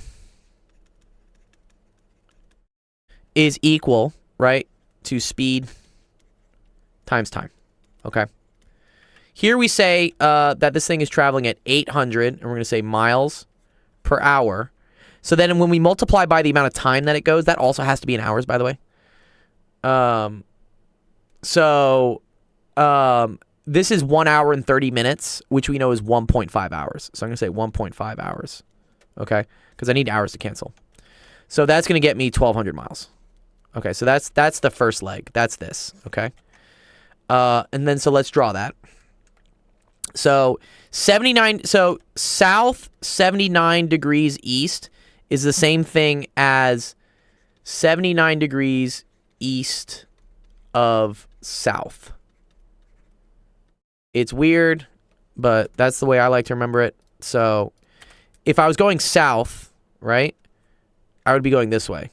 A: is equal, right, to speed times time, okay? Here we say that this thing is traveling at 800, and we're going to say miles per hour. So then when we multiply by the amount of time that it goes, that also has to be in hours, by the way. This is 1 hour and 30 minutes, which we know is 1.5 hours. So I'm going to say 1.5 hours, okay? Because I need hours to cancel. So that's going to get me 1,200 miles. Okay, so that's the first leg. That's this, okay? And then, so let's draw that. So south 79 degrees east is the same thing as 79 degrees east of south. It's weird, but that's the way I like to remember it. So if I was going south, right, I would be going this way.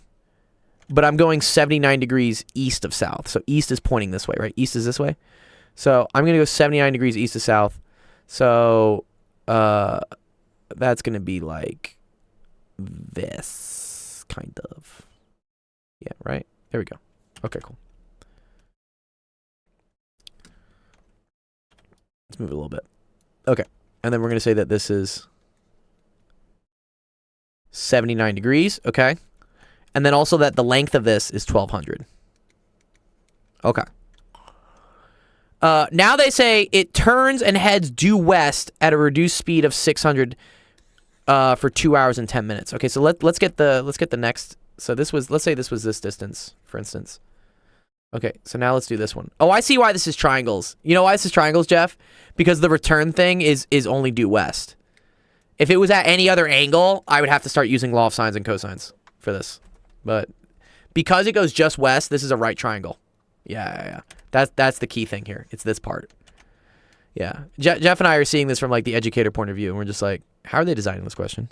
A: But I'm going 79 degrees east of south. So east is pointing this way, right? East is this way. So I'm going to go 79 degrees east of south. So that's going to be like this, kind of. Yeah, right? There we go. Okay, cool. Let's move it a little bit. Okay. And then we're going to say that this is 79 degrees. Okay. And then also that the length of this is 1,200. Okay. Now they say it turns and heads due west at a reduced speed of 600 for 2 hours and 10 minutes. Okay, so let's get the next. So let's say this was this distance, for instance. Okay, so now let's do this one. Oh, I see why this is triangles. You know why this is triangles, Jeff? Because the return thing is only due west. If it was at any other angle, I would have to start using law of sines and cosines for this. But because it goes just west, this is a right triangle. Yeah. That's the key thing here. It's this part. Yeah. Jeff and I are seeing this from like the educator point of view, and we're just like, how are they designing this question?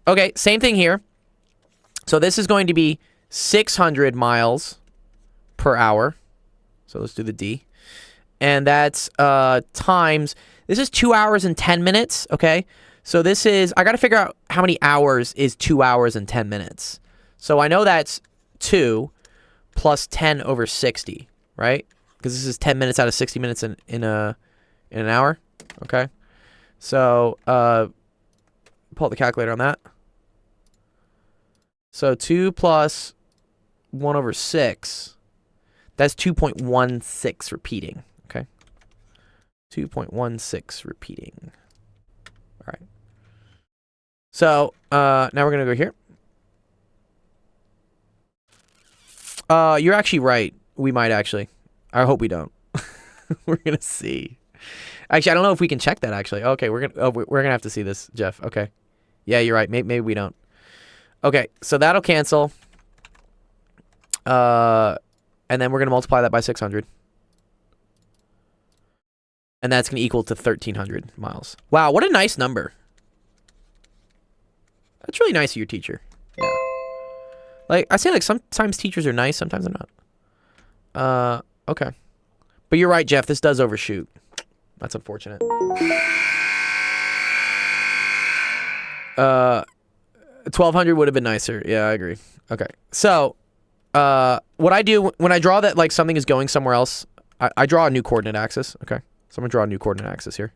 A: Okay, same thing here. So this is going to be 600 miles per hour. So let's do the D. And that's times, this is 2 hours and 10 minutes, okay? So this is, I got to figure out how many hours is 2 hours and 10 minutes. So I know that's 2 plus 10 over 60, right? Because this is 10 minutes out of 60 minutes in an hour, okay? So pull out the calculator on that. So 2 plus 1 over 6, that's 2.16 repeating, okay? 2.16 repeating. All right. So now we're going to go here. You're actually right. We might actually. I hope we don't. We're going to see. Actually, I don't know if we can check that, actually. Okay, we're gonna have to see this, Jeff. Okay. Yeah, you're right. Maybe we don't. Okay, so that'll cancel. And then we're going to multiply that by 600. And that's going to equal to 1,300 miles. Wow, what a nice number. That's really nice of your teacher. Yeah. Like, I say, like, sometimes teachers are nice, sometimes they're not. Okay. But you're right, Jeff. This does overshoot. That's unfortunate. 1,200 would have been nicer. Yeah, I agree. Okay. So, what I do when I draw that, like, something is going somewhere else, I draw a new coordinate axis. Okay. So I'm going to draw a new coordinate axis here.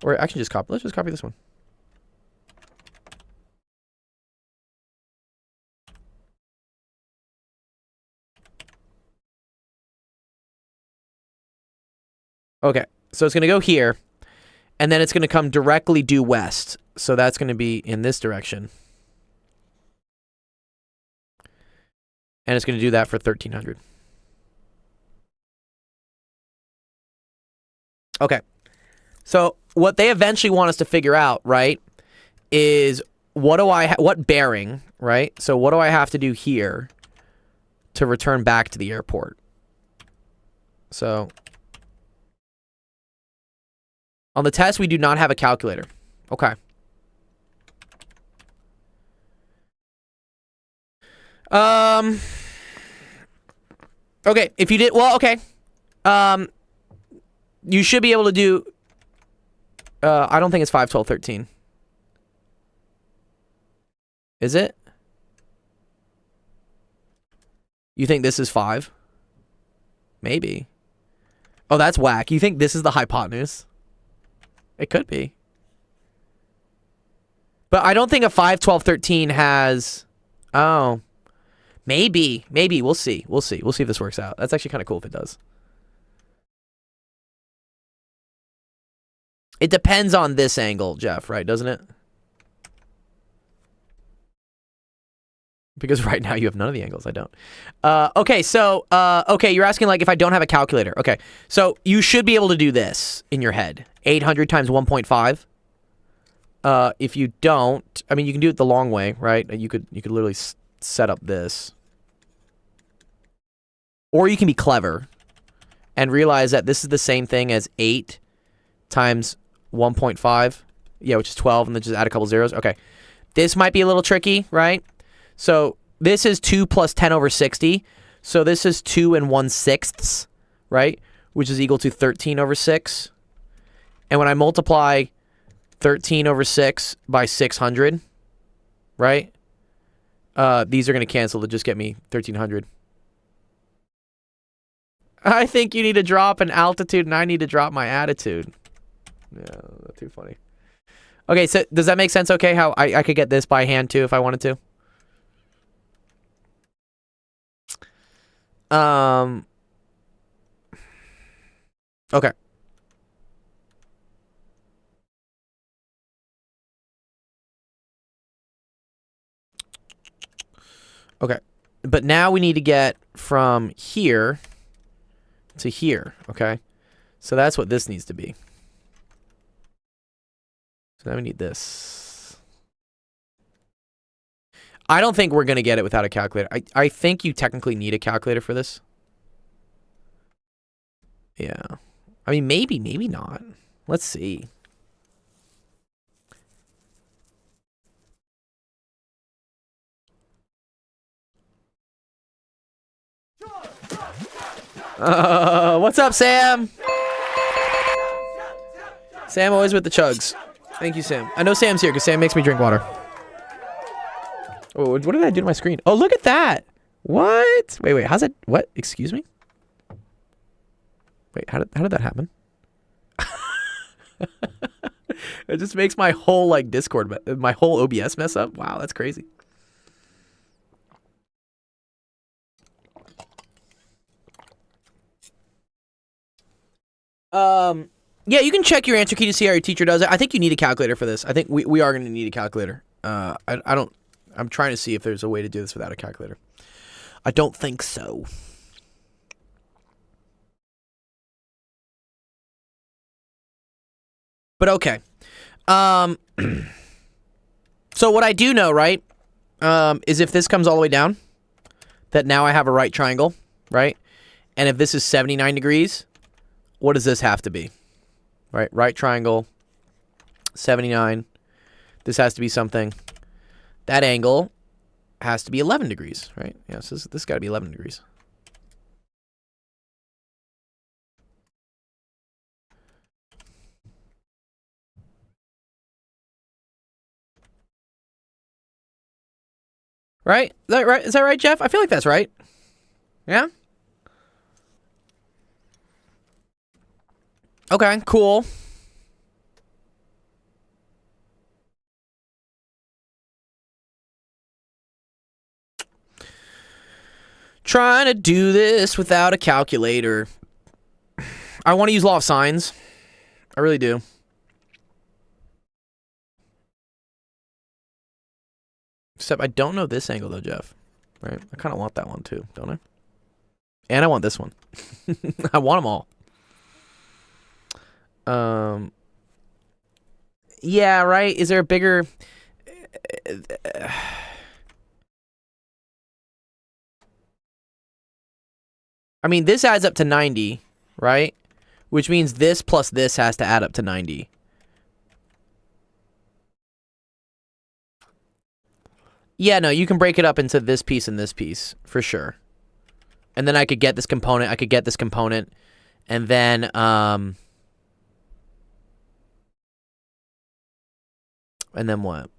A: Or I can just copy. Let's just copy this one. Okay, so it's going to go here, and then it's going to come directly due west. So that's going to be in this direction. And it's going to do that for 1300. Okay. So what they eventually want us to figure out, right, is what bearing, right? So what do I have to do here to return back to the airport? So on the test, we do not have a calculator. Okay. Okay, if you did, well, okay. You should be able to do, I don't think it's 5, 12, 13. Is it? You think this is 5? Maybe. Oh, that's whack. You think this is the hypotenuse? It could be. But I don't think a 5, 12, 13 has... Oh. Maybe. Maybe. We'll see. We'll see. We'll see if this works out. That's actually kind of cool if it does. It depends on this angle, Jeff, right? Doesn't it? Because right now you have none of the angles. I don't. Okay, so... okay, you're asking, like, if I don't have a calculator. Okay, so you should be able to do this in your head. 800 times 1.5. If you don't... I mean, you can do it the long way, right? You could literally set up this. Or you can be clever and realize that this is the same thing as 8 times 1.5. Yeah, which is 12, and then just add a couple zeros. Okay. This might be a little tricky, right? So this is 2 plus 10 over 60. So this is 2 and 1/6, right? Which is equal to 13 over 6. And when I multiply 13 over 6 by 600, right? These are going to cancel to just get me 1300. I think you need to drop an altitude and I need to drop my attitude. Yeah, that's too funny. Okay, so does that make sense okay? How I could get this by hand too if I wanted to? Okay. Okay. But now we need to get from here to here, okay? So that's what this needs to be. So now we need this. I don't think we're going to get it without a calculator. I think you technically need a calculator for this. Yeah. I mean, maybe not. Let's see. What's up, Sam? Sam always with the chugs. Thank you, Sam. I know Sam's here because Sam makes me drink water. Oh, what did I do to my screen? Oh, look at that. What? Wait. How's it? What? Excuse me? Wait, how did that happen? It just makes my whole, like, Discord, my whole OBS mess up. Wow, that's crazy. Yeah, you can check your answer key to see how your teacher does it. I think you need a calculator for this. I think we are going to need a calculator. I'm trying to see if there's a way to do this without a calculator. I don't think so. But okay. So what I do know, right, is if this comes all the way down, that now I have a right triangle, right? And if this is 79 degrees, what does this have to be? Right, right triangle, 79. This has to be something. That angle has to be 11 degrees, right? Yeah, so this got to be 11 degrees. Right? Is that right? Is that right, Jeff? I feel like that's right. Yeah? Okay, cool. Trying to do this without a calculator. I want to use law of sines. I really do. Except I don't know this angle though, Jeff. Right? I kind of want that one too, don't I? And I want this one. I want them all. Yeah, right? Is there a bigger... I mean, this adds up to 90, right? Which means this plus this has to add up to 90. Yeah, no, you can break it up into this piece and this piece, for sure. And then I could get this component, I could get this component, and then, and then what?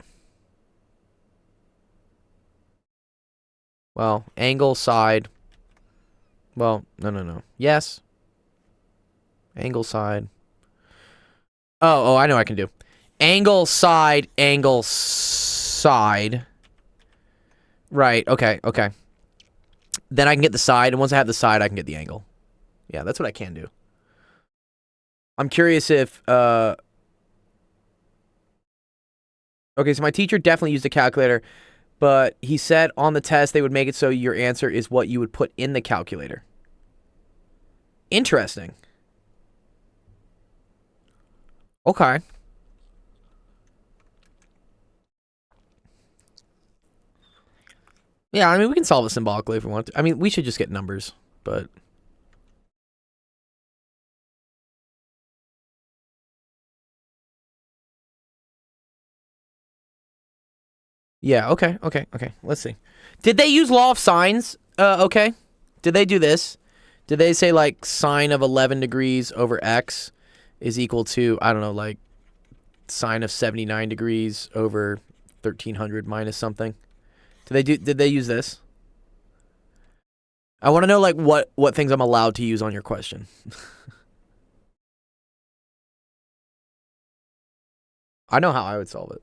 A: Well, angle, side. Well, no. Yes. Angle, side. Oh, I know what I can do. Angle, side, angle, side. Right, okay. Then I can get the side, and once I have the side, I can get the angle. Yeah, that's what I can do. I'm curious if, okay, so my teacher definitely used a calculator, but he said on the test they would make it so your answer is what you would put in the calculator. Interesting. Okay. Yeah, I mean, we can solve it symbolically if we want to. I mean, we should just get numbers, but... Yeah, okay. Let's see. Did they use law of sines? Okay. Did they do this? Did they say, like, sine of 11 degrees over x is equal to, I don't know, like, sine of 79 degrees over 1300 minus something? Did they use this? I want to know, like, what things I'm allowed to use on your question. I know how I would solve it.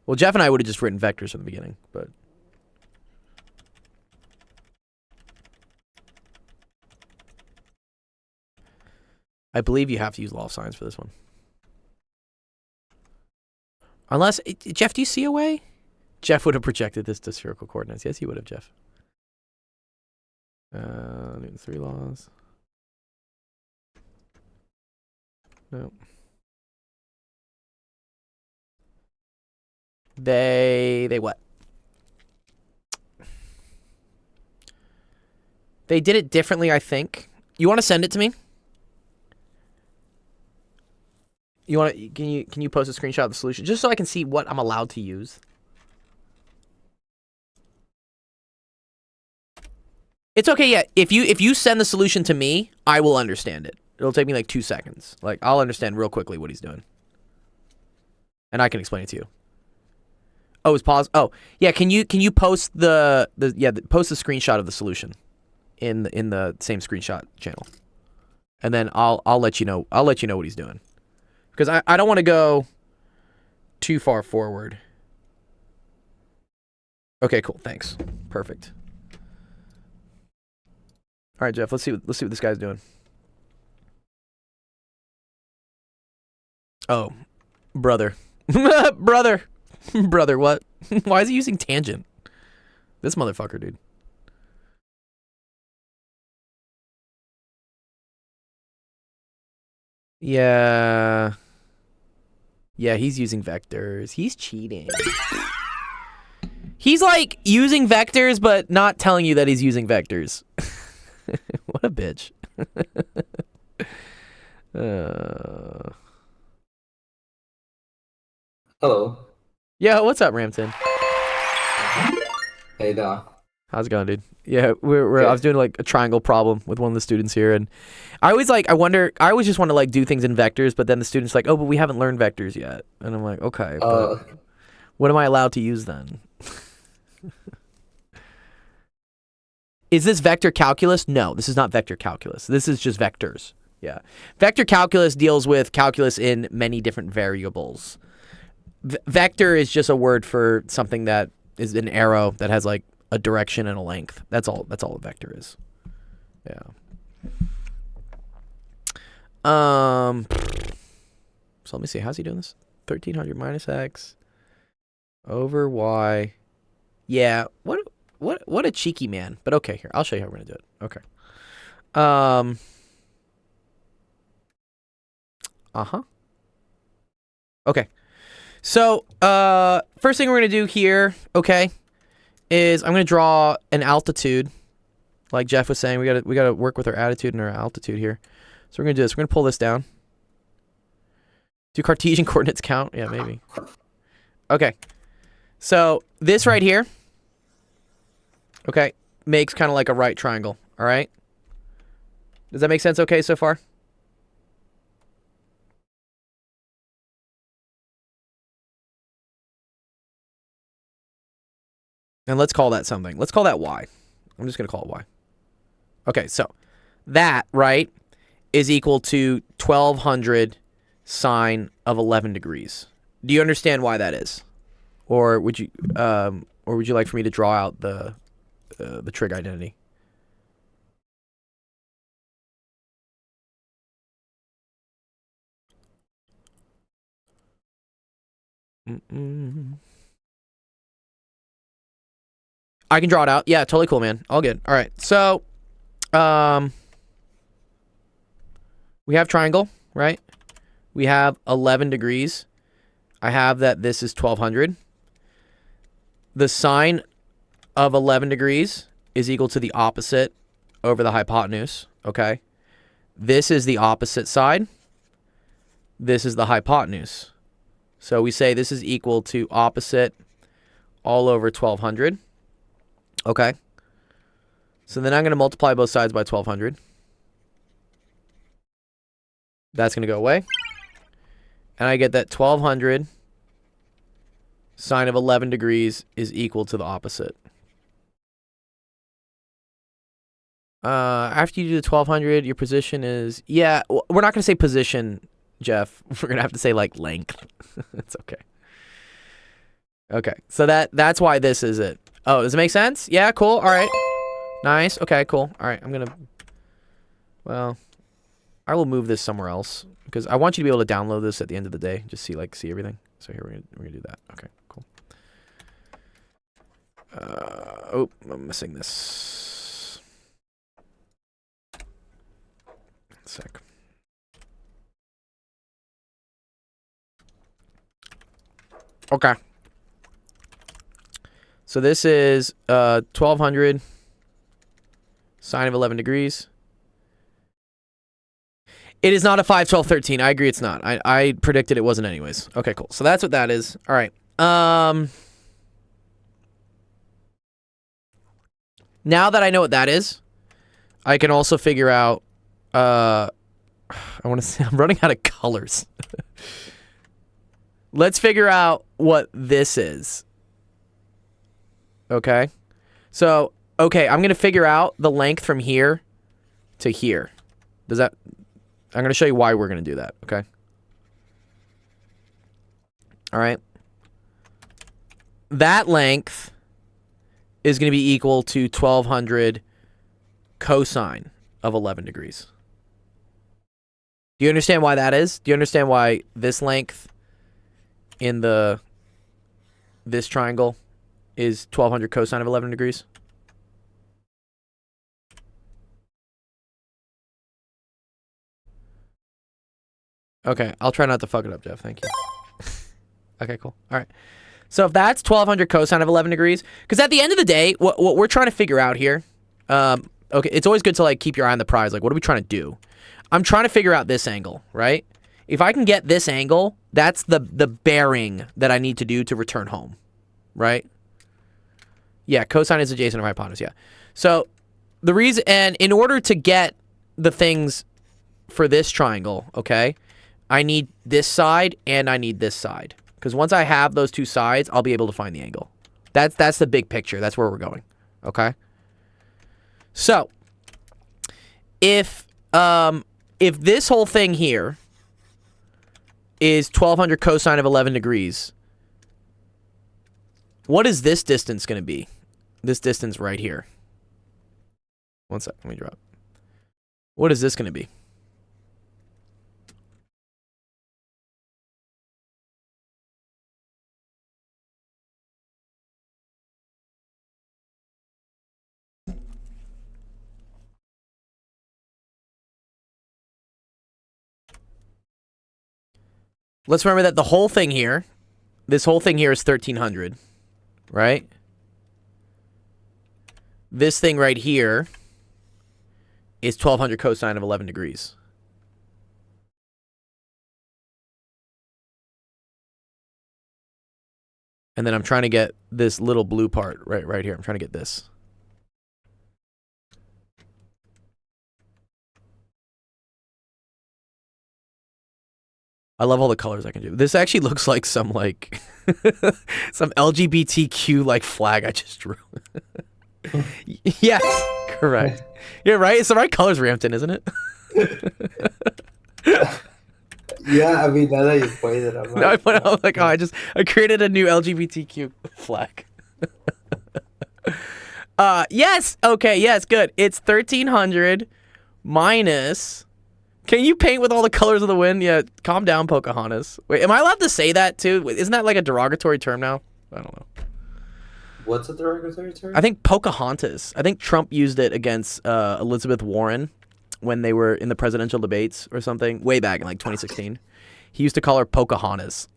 A: Well, Jeff and I would have just written vectors from the beginning, but... I believe you have to use law of sines for this one. Unless... Jeff, do you see a way? Jeff would have projected this to spherical coordinates. Yes, he would have, Jeff. Newton's 3 laws. No. They what? They did it differently, I think. You want to send it to me? You want to? Can you post a screenshot of the solution just so I can see what I'm allowed to use? It's okay, yeah. If you send the solution to me, I will understand it. It'll take me like 2 seconds. Like, I'll understand real quickly what he's doing. And I can explain it to you. Oh, it's pause. Oh, yeah, can you post post the screenshot of the solution in the same screenshot channel. And then I'll let you know what he's doing. Because I don't want to go too far forward. Okay, cool. Thanks. Perfect. All right, Jeff, let's see what this guy's doing. Oh, brother. Brother, what? Why is he using tangent? This motherfucker, dude. Yeah. Yeah, he's using vectors. He's cheating. He's like using vectors, but not telling you that he's using vectors. What a bitch.
E: Hello.
A: Yeah, what's up, Ramton?
E: Hey there.
A: How's it going, dude? Yeah, I was doing like a triangle problem with one of the students here, and I always just want to like do things in vectors, but then the student's like, oh, but we haven't learned vectors yet. And I'm like, okay, but what am I allowed to use then? Is this vector calculus? No, this is not vector calculus. This is just vectors. Yeah. Vector calculus deals with calculus in many different variables. Vector is just a word for something that is an arrow that has like a direction and a length. That's all a vector is. Yeah. So let me see. How's he doing this? 1300 minus x over y. Yeah. What a cheeky man. But okay, here. I'll show you how we're gonna do it. Okay. Uh-huh. Okay. So, first thing we're gonna do here, okay, is I'm gonna draw an altitude. Like Jeff was saying, we gotta work with our attitude and our altitude here. So we're gonna do this. We're gonna pull this down. Do Cartesian coordinates count? Yeah, maybe. Okay. So this right here, okay, makes kind of like a right triangle. All right. Does that make sense? Okay, so far. And let's call that something. Let's call that y. I'm just gonna call it y. Okay, so that, right, is equal to 1200 sine of 11 degrees. Do you understand why that is? Or would you like for me to draw out the trig identity? I can draw it out. Yeah, totally cool, man. All good. All right. So, we have triangle, right? We have 11 degrees. I have that this is 1200. The sine of 11 degrees is equal to the opposite over the hypotenuse, okay? This is the opposite side. This is the hypotenuse. So we say this is equal to opposite all over 1200. Okay. So then I'm going to multiply both sides by 1200. That's going to go away. And I get that 1200 sine of 11 degrees is equal to the opposite. After you do the 1200, your position is... Yeah, we're not going to say position, Jeff. We're going to have to say, like, length. It's okay. Okay, so that's why this is it. Oh, does it make sense? Yeah, cool. All right. Nice. Okay, cool. All right, I'm going to... Well, I will move this somewhere else because I want you to be able to download this at the end of the day. Just see everything. So here, we're gonna do that. Okay, cool. Oh, I'm missing this. Sec. Okay. So this is 1200 sine of 11 degrees. It is not a 5, 12, 13. I agree it's not. I predicted it wasn't anyways. Okay, cool. So that's what that is. All right. Now that I know what that is, I can also figure out... I want to say... I'm running out of colors. Let's figure out what this is. Okay. So, okay, I'm going to figure out the length from here to here. Does that... I'm going to show you why we're going to do that, okay? All right. That length is going to be equal to 1200 cosine of 11 degrees. Do you understand why that is? Do you understand why this length in this triangle is 1200 cosine of 11 degrees? Okay, I'll try not to fuck it up, Jeff. Thank you. Okay, cool. All right. So if that's 1200 cosine of 11 degrees, because at the end of the day, what we're trying to figure out here, okay, it's always good to like keep your eye on the prize. Like, what are we trying to do? I'm trying to figure out this angle, right? If I can get this angle, that's the bearing that I need to do to return home, right? Yeah, cosine is adjacent of hypotenuse, yeah. So the reason, and in order to get the things for this triangle, okay, I need this side and I need this side. Because once I have those two sides, I'll be able to find the angle. That's the big picture. That's where we're going, okay? So, if this whole thing here is 1200 cosine of 11 degrees, what is this distance going to be? This distance right here. One sec, let me drop. What is this going to be? let's remember that the whole thing here, this whole thing here is 1300, right? This thing right here is 1200 cosine of 11 degrees. And then I'm trying to get this little blue part right here. I'm trying to get this. I love all the colors I can do. This actually looks like some like some LGBTQ like flag I just drew. Yes, correct. Yeah, right. It's the right colors, Rampton, isn't it?
E: Yeah, I mean, now that you pointed it,
A: I'm like, oh, I created a new LGBTQ flag. Yes. Okay. Yes. Good. It's 1300 minus. Can you paint with all the colors of the wind? Yeah. Calm down, Pocahontas. Wait, am I allowed to say that too? Isn't that like a derogatory term now? I don't know.
E: What's a derogatory term?
A: I think Pocahontas. I think Trump used it against Elizabeth Warren when they were in the presidential debates or something way back in like 2016. He used to call her Pocahontas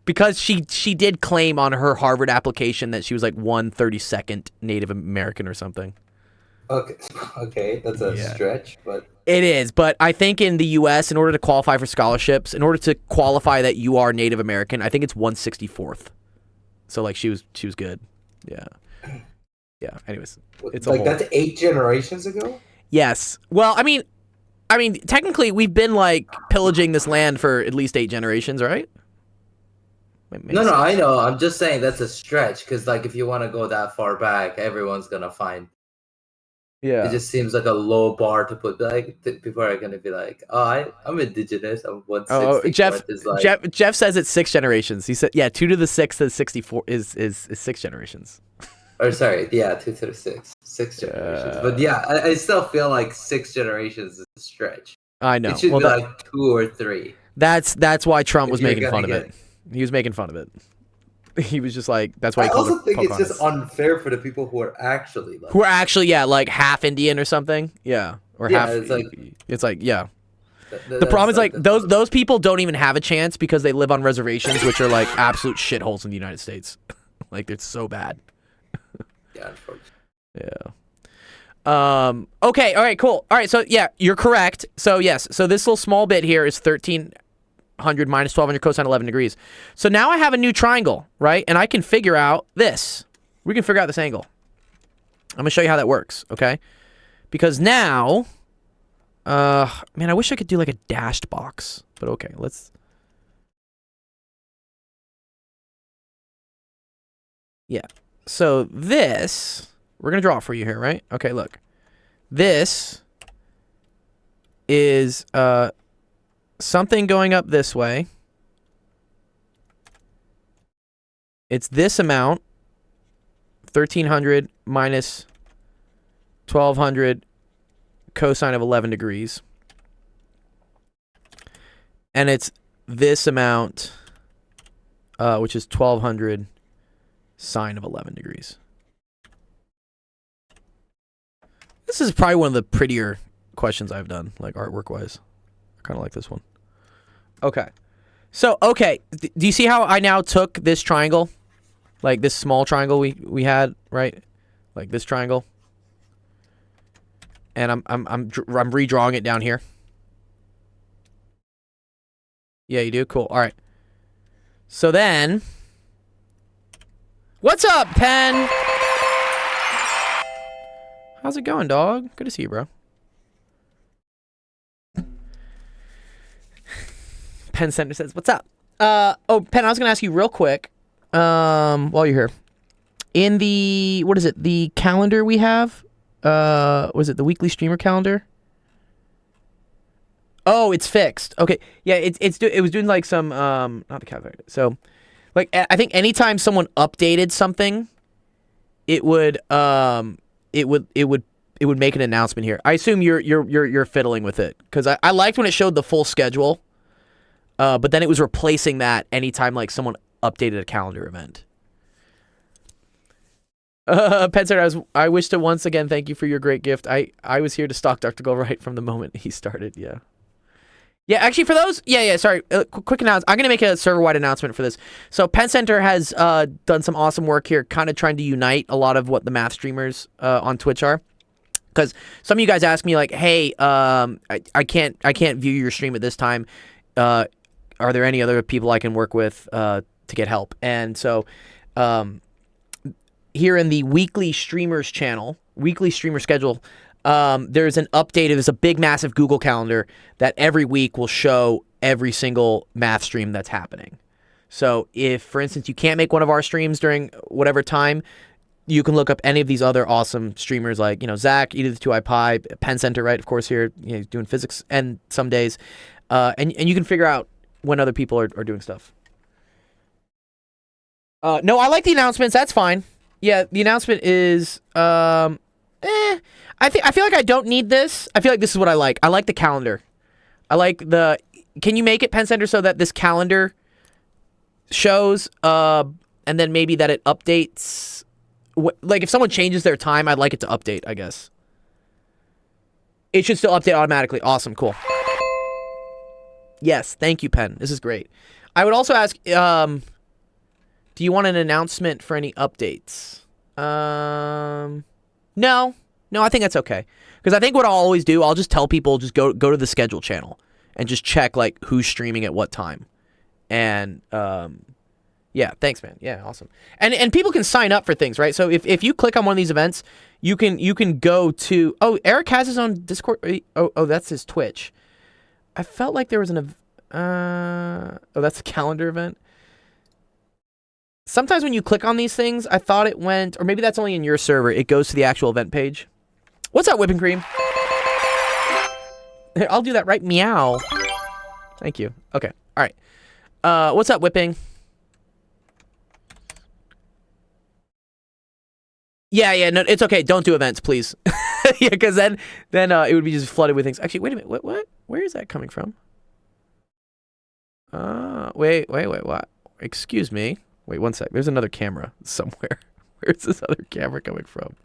A: because she did claim on her Harvard application that she was like 1/32nd Native American or something.
E: Okay, that's a stretch, but
A: it is. But I think in the U.S., in order to qualify for scholarships, in order to qualify that you are Native American, I think it's 1/64th. So like she was good. Yeah. Yeah. Anyways, it's
E: like that's 8 generations ago.
A: Yes. Well, I mean, technically, we've been like pillaging this land for at least 8 generations, right?
E: No, I know. I'm just saying that's a stretch because, like, if you want to go that far back, everyone's gonna find.
A: Yeah.
E: It just seems like a low bar to put. Like, people are gonna be like, "Oh, I'm indigenous. I'm 160."
A: Jeff says it's 6 generations. He said, "Yeah, 2 to the 6 to the 64 is 6 generations."
E: Or sorry, yeah, 2 to the 6, 6 generations. But yeah, I still feel like 6 generations is a stretch.
A: I know.
E: It should be like 2 or 3.
A: That's why Trump was making fun of it. He was making fun of it. He was just like, that's why.
E: I also think it's just unfair for the people who are actually
A: like half Indian or something. Yeah, or half. It's like yeah. The problem is like those people don't even have a chance because they live on reservations, which are like absolute shitholes in the United States. Like it's so bad.
E: Yeah, unfortunately.
A: Yeah. Okay. All right. Cool. All right. So yeah, you're correct. So yes. So this little small bit here is 1300 minus 1200 cosine 11 degrees. So now I have a new triangle, right? And I can figure out this. We can figure out this angle. I'm gonna show you how that works. Okay. Because now, man, I wish I could do like a dashed box, but okay. Let's. Yeah. So this, we're going to draw it for you here, right? Okay, look. This is something going up this way. It's this amount, 1300 minus 1200 cosine of 11 degrees. And it's this amount, which is 1200 sine of 11 degrees. This is probably one of the prettier questions I've done, like artwork wise. I kind of like this one. Okay. So, okay. Do you see how I now took this triangle? Like this small triangle we had, right? Like this triangle. And I'm redrawing it down here. Yeah, you do? Cool. All right. So then, what's up, Penn? How's it going, dog? Good to see you, bro. Penn Center says, what's up? Oh, Penn, I was going to ask you real quick, while you're here. In the, what is it, the calendar we have? Was it the weekly streamer calendar? Oh, it's fixed. Okay. Yeah, it was doing like some, not the calendar. So, like, I think anytime someone updated something, it would make an announcement here. I assume you're fiddling with it because I liked when it showed the full schedule, but then it was replacing that anytime like someone updated a calendar event. Pensar, I wish to once again thank you for your great gift. I was here to stalk Dr. Goldright from the moment he started. Yeah. Yeah, actually, for those, sorry, quick announcement. I'm gonna make a server-wide announcement for this. So, Penn Center has done some awesome work here, kind of trying to unite a lot of what the math streamers on Twitch are. Because some of you guys ask me like, "Hey, I can't view your stream at this time. Are there any other people I can work with to get help?" And so, here in the weekly streamers channel, weekly streamer schedule. There's an update. There's a big, massive Google Calendar that every week will show every single math stream that's happening. So if, for instance, you can't make one of our streams during whatever time, you can look up any of these other awesome streamers like, Zach, E to the 2i Pi, Penn Center, right? Of course, here, he's doing physics and some days. And you can figure out when other people are doing stuff. No, I like the announcements. That's fine. Yeah, the announcement is... I feel like I don't need this. I feel like this is what I like. I like the calendar. I like the... Can you make it, Penn Center, so that this calendar shows, and then maybe that it updates... Like, if someone changes their time, I'd like it to update, I guess. It should still update automatically. Awesome, cool. Yes, thank you, Penn. This is great. I would also ask, do you want an announcement for any updates? No, I think that's okay. Because I think what I'll always do, I'll just tell people, just go to the schedule channel and just check like who's streaming at what time. And yeah, thanks, man. Yeah, awesome. And people can sign up for things, right? So if you click on one of these events, you can go to... Oh, Eric has his own Discord. Oh, that's his Twitch. I felt like there was an... oh, that's a calendar event. Sometimes when you click on these things, I thought it went... Or maybe that's only in your server. It goes to the actual event page. What's up, Whipping Cream? Here, I'll do that right. Meow. Thank you. Okay. All right. What's up, Whipping? Yeah, no, it's okay. Don't do events, please. Yeah, because then it would be just flooded with things. Actually, wait a minute. What? Where is that coming from? Wait, what? Excuse me. Wait, one sec. There's another camera somewhere. Where's this other camera coming from?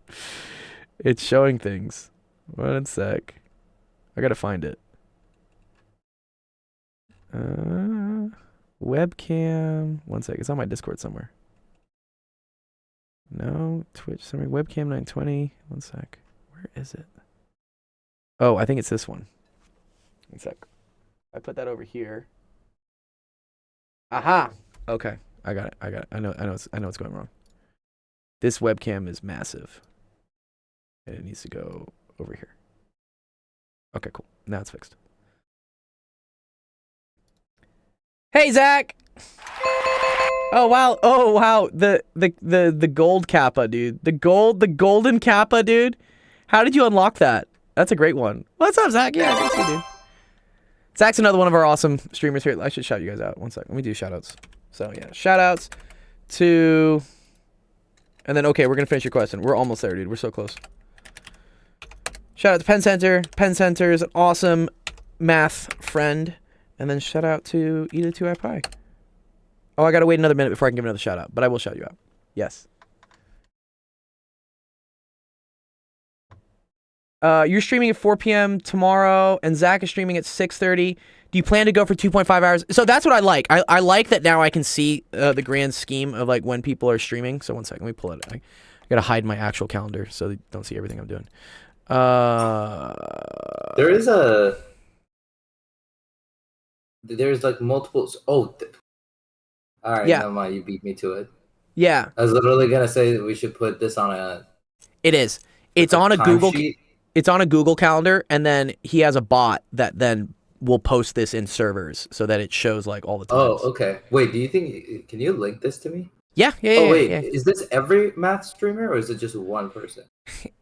A: It's showing things. One sec. I gotta find it. Webcam. One sec. It's on my Discord somewhere. No, Twitch summary. Webcam 920. One sec. Where is it? Oh, I think it's this one. One sec. I put that over here. Aha. Okay. I got it. I know what's going wrong. This webcam is massive. And it needs to go over here. Okay, cool. Now it's fixed. Hey, Zach. Oh wow. The gold kappa, dude. The golden kappa, dude. How did you unlock that? That's a great one. What's up, Zach? Yeah, thanks, dude. Zach's another one of our awesome streamers here. I should shout you guys out. One sec. Let me do shout outs. So yeah, shout outs to... And then, okay, we're going to finish your question. We're almost there, dude. We're so close. Shout out to Penn Center. Penn Center is an awesome math friend. And then shout out to E to the 2i Pi. Oh, I got to wait another minute before I can give another shout out. But I will shout you out. Yes. You're streaming at 4 p.m. tomorrow, and Zach is streaming at 6:30. Do you plan to go for 2.5 hours? So that's what I like. I like that now I can see the grand scheme of like when people are streaming. So one second, let me pull it. I gotta hide my actual calendar so they don't see everything I'm doing.
E: There's like multiple. Oh, all right.
A: Yeah.
E: Never mind. You beat me to it.
A: Yeah.
E: I was literally gonna say that we should put this on a.
A: It is. It's on a Google.
E: Sheet.
A: It's on a Google Calendar, and then he has a bot that then will post this in servers so that it shows like all the times.
E: Oh, okay. Wait, do you think can you link this to me?
A: Yeah.
E: Oh wait,
A: yeah.
E: Is this every math streamer or is it just one person?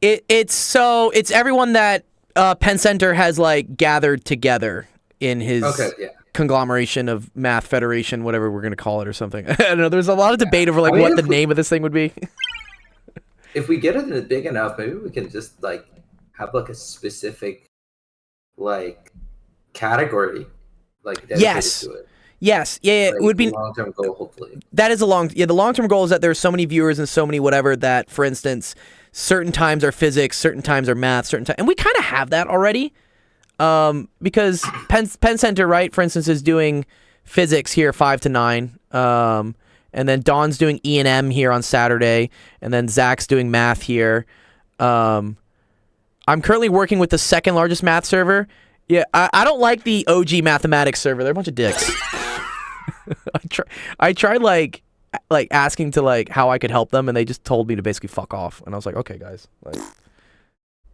A: It's everyone that Penn Center has like gathered together in his conglomeration of Math Federation, whatever we're gonna call it or something. I don't know. There's a lot of debate over like what the name of this thing would be.
E: If we get it big enough, maybe we can just like have like a specific like category like dedicated to it.
A: Yes. Yeah.
E: Like,
A: it would be
E: long-term goal, hopefully.
A: That is the long-term goal is that there's so many viewers and so many whatever that, for instance, certain times are physics, certain times are math, and we kind of have that already. Because Penn Center, right, for instance, is doing physics here 5 to 9. And then Dawn's doing E&M here on Saturday, and then Zach's doing math here. I'm currently working with the second largest math server. Yeah, I don't like the OG mathematics server. They're a bunch of dicks. I tried like asking to like how I could help them, and they just told me to basically fuck off. And I was like, okay, guys. Like,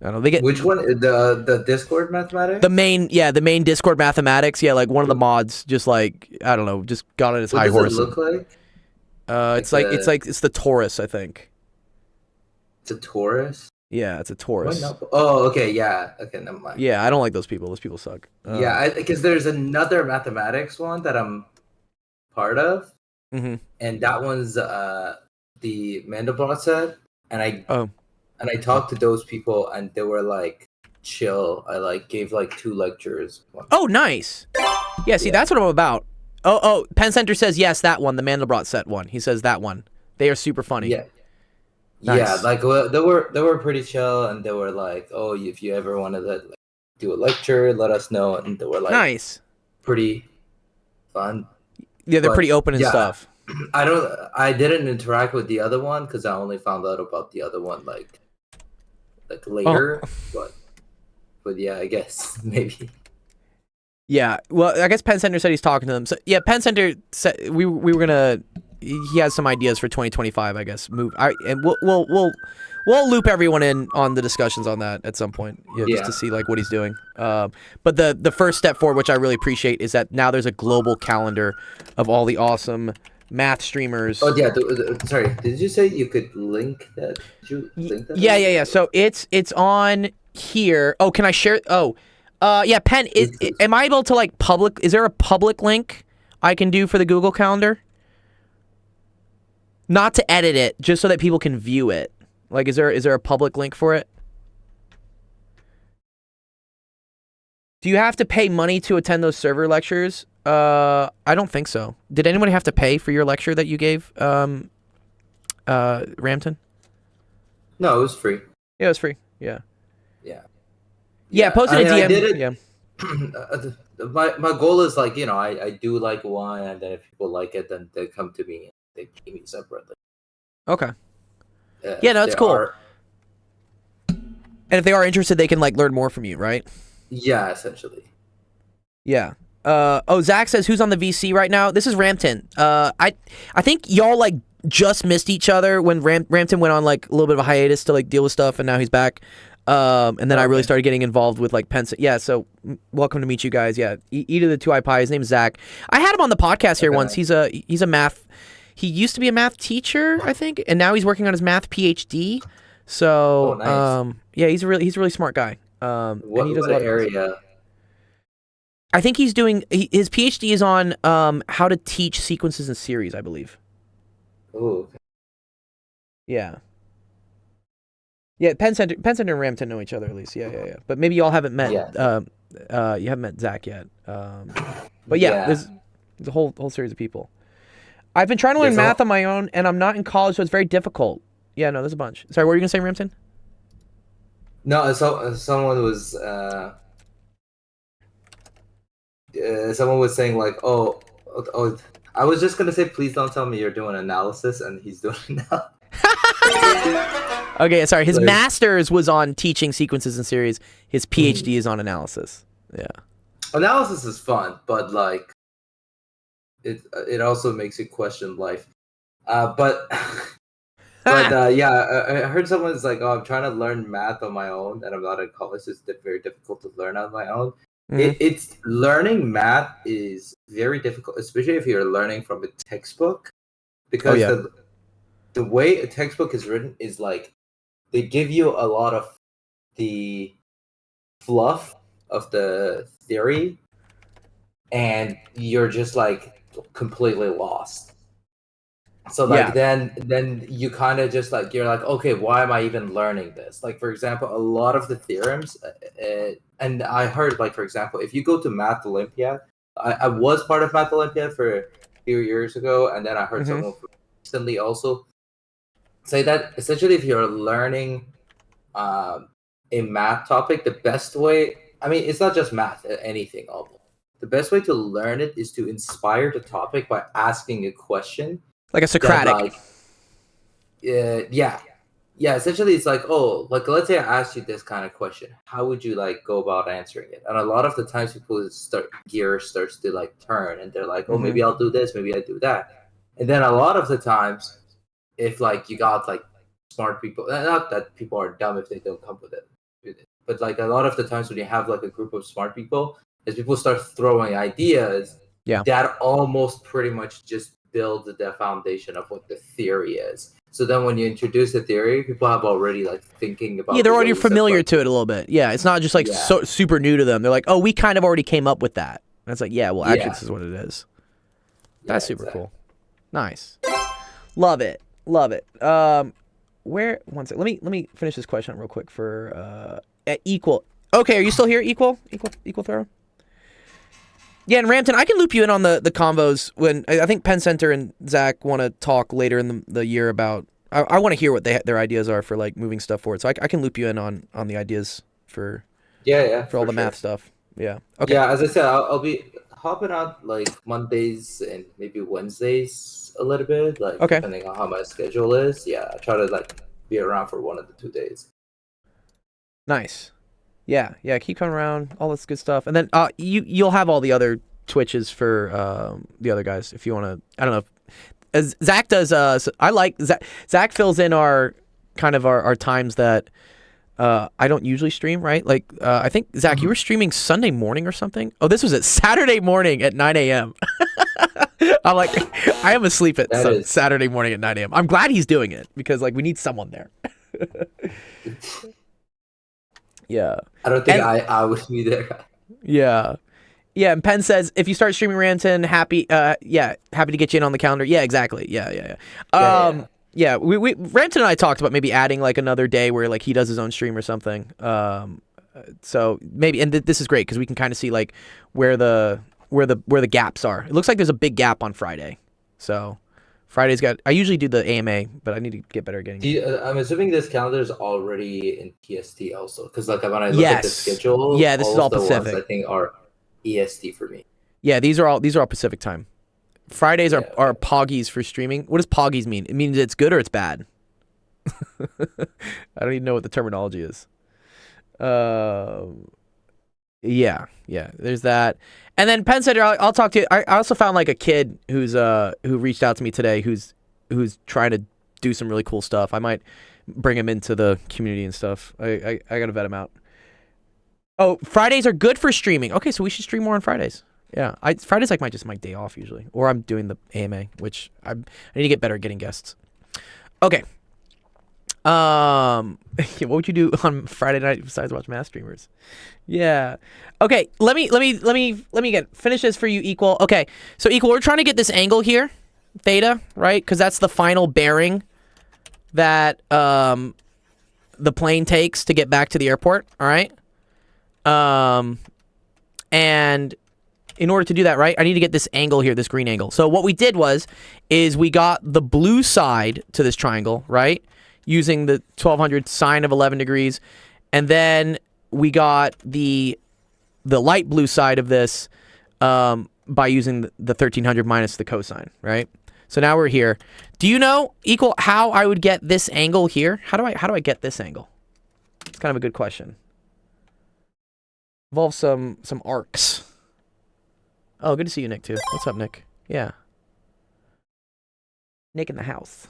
A: I don't know. They get
E: Which one? The Discord mathematics?
A: the main Discord mathematics. Yeah, like one of the mods just like I don't know, just got on his high
E: What
A: horse.
E: does it look like?
A: It's the Taurus, I think.
E: It's a Taurus.
A: Yeah, it's a Taurus.
E: Oh, okay, yeah. Okay, never mind.
A: Yeah, I don't like those people. Those people suck.
E: Yeah, because there's another mathematics one that I'm part of,
A: Mhm.
E: and that one's the Mandelbrot set, and I talked to those people, and they were like chill. I like gave like 2 lectures.
A: Oh, nice. Yeah, see, that's what I'm about. Oh, Penn Center says yes, that one, the Mandelbrot set one. He says that one. They are super funny.
E: Yeah.
A: Nice.
E: Yeah, like they were pretty chill, and they were like, "Oh, if you ever want to do a lecture, let us know." And they were like,
A: Nice.
E: pretty fun.
A: Yeah, they're
E: But,
A: pretty open and
E: yeah.
A: stuff.
E: I didn't interact with the other one because I only found out about the other one like later. But yeah, I guess maybe.
A: Yeah, well, I guess Penn Center said he's talking to them. So yeah, Penn Center said we were gonna. He has some ideas for 2025. I guess and we'll loop everyone in on the discussions on that at some point, just to see like what he's doing. But the first step forward, which I really appreciate, is that now there's a global calendar of all the awesome math streamers.
E: Oh yeah, sorry. Did you say you could link that? Did you link that?
A: Yeah. So it's on here. Oh, can I share? Oh, yeah. Penn, am I able to like public? Is there a public link I can do for the Google Calendar? Not to edit it, just so that people can view it. Like, is there a public link for it? Do you have to pay money to attend those server lectures? I don't think so. Did anybody have to pay for your lecture that you gave, Ramton?
E: No, it was free.
A: Yeah, it was free. Yeah.
E: Yeah.
A: Post it in
E: I
A: DM.
E: did it.
A: Yeah.
E: My goal is like I do like one, and then if people like it, then they come to me and they pay me separately.
A: Okay. Yeah, no, it's cool. And if they are interested, they can like learn more from you, right?
E: Yeah, essentially.
A: Yeah. Zach says, who's on the VC right now? This is Rampton. I think y'all like just missed each other when Rampton went on like a little bit of a hiatus to like deal with stuff, and now he's back. And then I really started getting involved with like Penn. Yeah, so welcome to meet you guys. Yeah, eat of the 2 eye pie. His name's Zach. I had him on the podcast here once. He's a math. He used to be a math teacher, I think, and now he's working on his math PhD. So,
E: nice.
A: Yeah, he's a really smart guy. And he does a lot of
E: area?
A: I think he's doing his PhD is on how to teach sequences and series, I believe.
E: Oh.
A: Yeah. Yeah, Penn Center and Rampton know each other at least. Yeah. But maybe y'all haven't met.
E: Yeah.
A: You haven't met Zach yet. But yeah, there's a whole series of people. I've been trying to learn math on my own, and I'm not in college, so it's very difficult. Yeah, no, there's a bunch. Sorry, what were you gonna say, Rampton?
E: No, someone was saying like, oh, I was just gonna say, please don't tell me you're doing analysis, and he's doing it now.
A: Okay, sorry. His master's was on teaching sequences and series. His PhD is on analysis. Yeah.
E: Analysis is fun, but like, it also makes you question life. But yeah, I heard someone's like, oh, I'm trying to learn math on my own, and I'm not in college. It's very difficult to learn on my own. It's Learning math is very difficult, especially if you're learning from a textbook, because the way a textbook is written is like they give you a lot of the fluff of the theory, and you're just like completely lost. So like then you kind of just like you're like, okay, why am I even learning this? Like for example, a lot of the theorems, and I heard like for example, if you go to Math Olympiad, I was part of Math Olympiad for a few years ago, and then I heard someone recently also say that essentially if you're learning a math topic, the best way I mean, it's not just math, anything almost. The best way to learn it is to inspire the topic by asking a question.
A: Like a Socratic.
E: That, like, yeah. Essentially, it's like, oh, like let's say I asked you this kind of question, how would you like go about answering it? And a lot of the times, people starts to like turn, and they're like, oh, maybe I'll do this, maybe I do that, and then a lot of the times, if like you got like smart people, not that people are dumb if they don't come with it, but like a lot of the times when you have like a group of smart people, as people start throwing ideas, that almost pretty much just builds the foundation of what the theory is. So then when you introduce the theory, people have already like thinking about.
A: Yeah, they're already familiar to it a little bit. Yeah, it's not just like so super new to them. They're like, oh, we kind of already came up with that. And it's like, yeah, well, actually, this is what it is. That's super cool. Nice. Love it. Love it. Where? One sec. Let me finish this question real quick for Equal. Okay, are you still here? Equal Throw. Yeah, and Rampton, I can loop you in on the convos when I think Penn Center and Zach want to talk later in the year about. I want to hear what their ideas are for like moving stuff forward. So I can loop you in on the ideas for for all the math stuff. Yeah. Okay.
E: Yeah, as I said, I'll be hopping on like Mondays and maybe Wednesdays a little bit, like depending on how my schedule is. Yeah, I try to like be around for one of the 2 days.
A: Nice. Yeah, keep coming around, all this good stuff, and then you'll have all the other Twitches for the other guys if you want to. I don't know if as Zach does. So I like Zach fills in our kind of our times that I don't usually stream. Right, like I think Zach, you were streaming Sunday morning or something. Oh, this was at Saturday morning at 9 a.m. I'm like, I am asleep at Saturday morning at 9 a.m. I'm glad he's doing it because like we need someone there. Yeah.
E: I don't think I would be there.
A: Yeah. Yeah, and Penn says if you start streaming Ranton, happy to get you in on the calendar. Yeah, exactly. Yeah. We Ranton and I talked about maybe adding like another day where like he does his own stream or something. So maybe, and this is great because we can kind of see like where the gaps are. It looks like there's a big gap on Friday. So Friday's got. I usually do the AMA, but I need to get better at getting.
E: I'm assuming this calendar is already in PST also, because like when I look at the schedule,
A: this is all Pacific.
E: I think are EST for me.
A: Yeah, these are all Pacific time. Fridays are Poggies for streaming. What does Poggies mean? It means it's good or it's bad. I don't even know what the terminology is. Yeah. There's that. And then Penn Center, I'll talk to you. I also found like a kid who reached out to me today who's trying to do some really cool stuff. I might bring him into the community and stuff. I gotta vet him out. Oh, Fridays are good for streaming. Okay, so we should stream more on Fridays. Yeah, Fridays like my day off usually, or I'm doing the AMA, which I need to get better at getting guests. Okay. What would you do on Friday night besides watch math streamers? Yeah. Okay. Let me finish this for you, Equal. Okay. So Equal, we're trying to get this angle here, theta, right? Because that's the final bearing that the plane takes to get back to the airport. All right. And in order to do that, right, I need to get this angle here, this green angle. So what we did is we got the blue side to this triangle, right? Using the 1200 sine of 11 degrees. And then we got the light blue side of this by using the 1300 minus the cosine, right? So now we're here. Do you know, Equal, how I would get this angle here? How do I get this angle? It's kind of a good question. Involves some arcs. Oh, good to see you, Nick, too. What's up, Nick? Yeah. Nick in the house.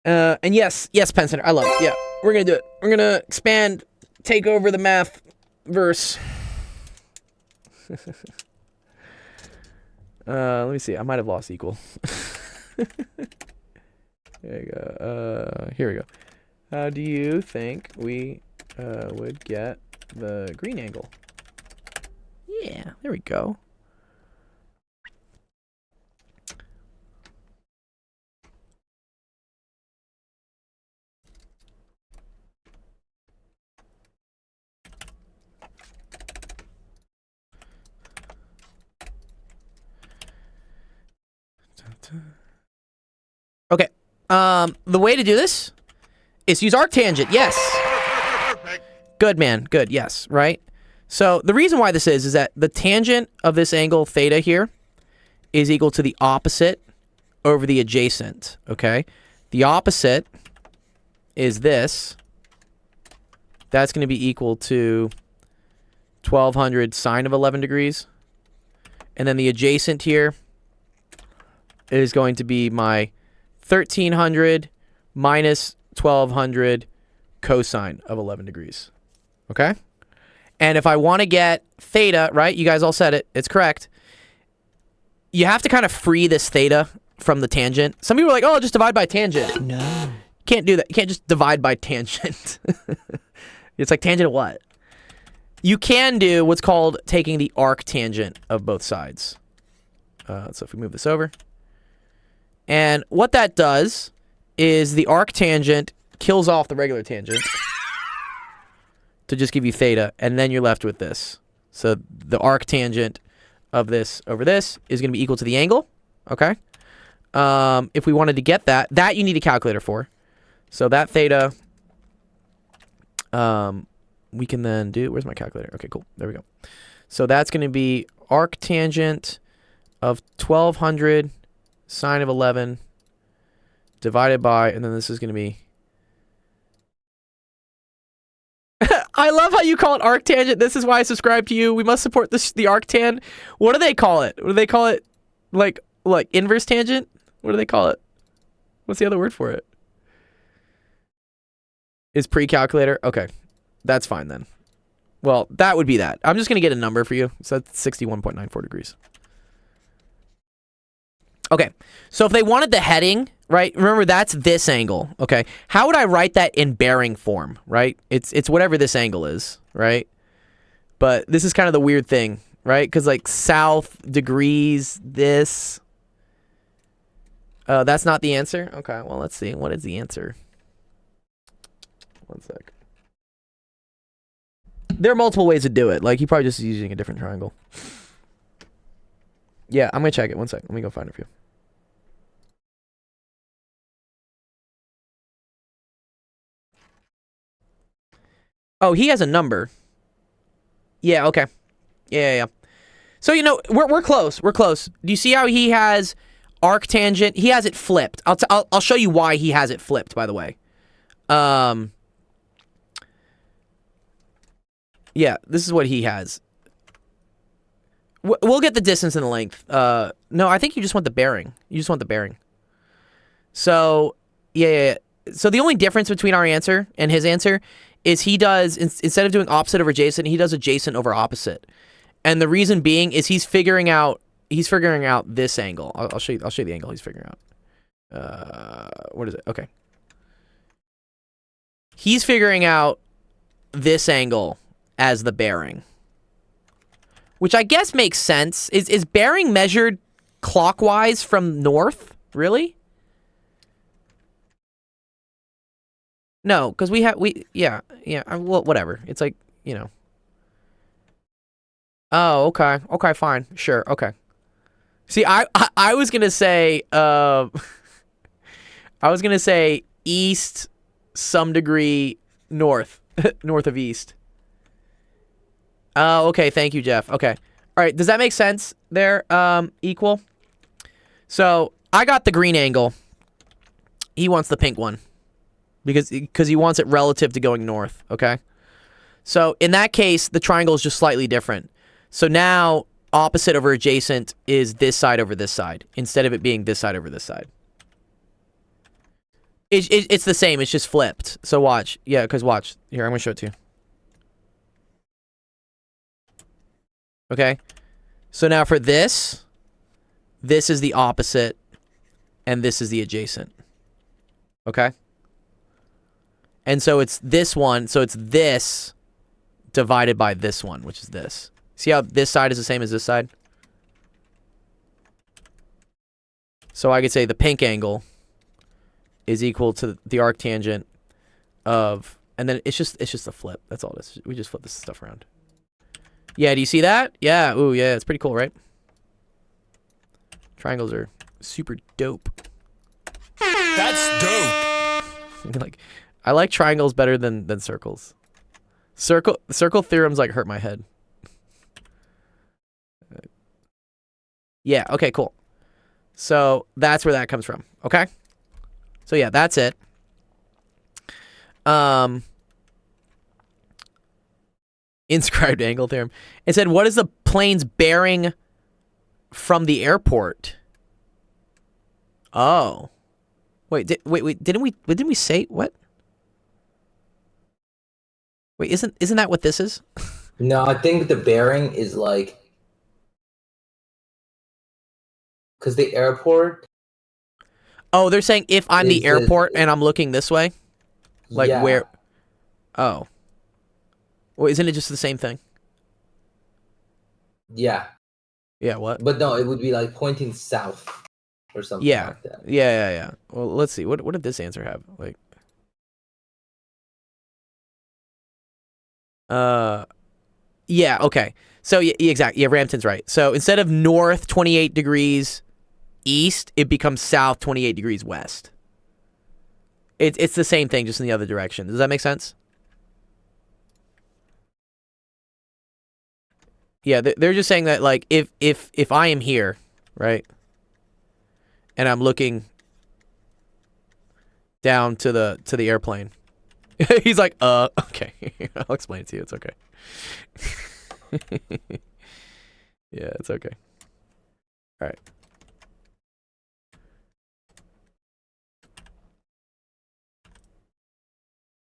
A: And yes, Penn Center. I love it. Yeah, we're going to do it. We're going to expand, take over the math verse. Let me see. I might have lost Equal. There you go. Here we go. How do you think we would get the green angle? Yeah, there we go. Okay. The way to do this is use arctangent. Yes. Good, man. Good. Yes. Right? So the reason why this is that the tangent of this angle theta here is equal to the opposite over the adjacent. Okay? The opposite is this. That's going to be equal to 1200 sine of 11 degrees. And then the adjacent here is going to be my 1300 minus 1200 cosine of 11 degrees. Okay? And if I want to get theta, right? You guys all said it. It's correct. You have to kind of free this theta from the tangent. Some people are like, oh, just divide by tangent. No. Can't do that. You can't just divide by tangent. It's like tangent of what? You can do what's called taking the arctangent of both sides. So if we move this over. And what that does is the arctangent kills off the regular tangent to just give you theta, and then you're left with this. So the arctangent of this over this is going to be equal to the angle. Okay? If we wanted to get that you need a calculator for. So that theta, we can then do, where's my calculator? Okay, cool. There we go. So that's going to be arctangent of 1200 sine of 11 divided by, and then this is going to be, I love how you call it arctangent. This is why I subscribe to you. We must support the arctan. What do they call it? What do they call it? Like inverse tangent? What do they call it? What's the other word for it? Is pre-calculator? Okay. That's fine then. Well, that would be that. I'm just going to get a number for you. So that's 61.94 degrees. Okay. So if they wanted the heading, right? Remember, that's this angle. Okay. How would I write that in bearing form, right? It's whatever this angle is, right? But this is kind of the weird thing, right? Because like south degrees, this. That's not the answer? Okay. Well, let's see. What is the answer? One sec. There are multiple ways to do it. Like, he probably just is using a different triangle. Yeah, I'm going to check it. One sec. Let me go find it for you. Oh, he has a number. Yeah, okay. Yeah. So, you know, we're close. We're close. Do you see how he has arctangent? He has it flipped. I'll show you why he has it flipped, by the way. Yeah, this is what he has. We'll get the distance and the length. No, I think you just want the bearing. You just want the bearing. So, yeah. So the only difference between our answer and his answer is he does, instead of doing opposite over adjacent, he does adjacent over opposite. And the reason being is he's figuring out this angle. I'll show you the angle he's figuring out. What is it? Okay. He's figuring out this angle as the bearing, which I guess makes sense. Is bearing measured clockwise from north? Really? No, because yeah. Well, whatever. It's like, you know. Oh, okay. Okay, fine. Sure. Okay. See, I was gonna say, I was gonna say east, some degree north, north of east. Oh, okay. Thank you, Jeff. Okay. All right. Does that make sense there? Equal. So I got the green angle. He wants the pink one because he wants it relative to going north. Okay. So in that case, the triangle is just slightly different. So now opposite over adjacent is this side over this side instead of it being this side over this side. It's the same. It's just flipped. So watch. Yeah, because watch. Here, I'm going to show it to you. Okay, so now for this is the opposite, and this is the adjacent. Okay? And so it's this one, so it's this divided by this one, which is this. See how this side is the same as this side? So I could say the pink angle is equal to the arctangent of, and then it's just a flip. That's all it is. We just flip this stuff around. Yeah, do you see that? Yeah, ooh, yeah, it's pretty cool, right? Triangles are super dope.
B: That's dope.
A: Like, I like triangles better than circles. Circle theorems like hurt my head. Yeah, okay, cool. So that's where that comes from. Okay? So yeah, that's it. Inscribed angle theorem. It said, what is the plane's bearing from the airport? Oh. Wait, didn't we say what? Wait, isn't that what this is?
E: No, I think the bearing is like, because the airport.
A: Oh, they're saying if I'm the airport and I'm looking this way? Like
E: yeah.
A: where? Oh. Well, isn't it just the same thing?
E: Yeah.
A: Yeah, what?
E: But no, it would be like pointing south or something
A: Yeah.
E: like that.
A: Yeah. Well, let's see. What did this answer have? Like, yeah, okay. So, yeah, exactly. Yeah, Rampton's right. So, instead of north 28 degrees east, it becomes south 28 degrees west. It's the same thing, just in the other direction. Does that make sense? Yeah, they're just saying that, like, if I am here, right, and I'm looking down to the airplane, he's like, okay, I'll explain it to you. It's okay. Yeah, it's okay. All right.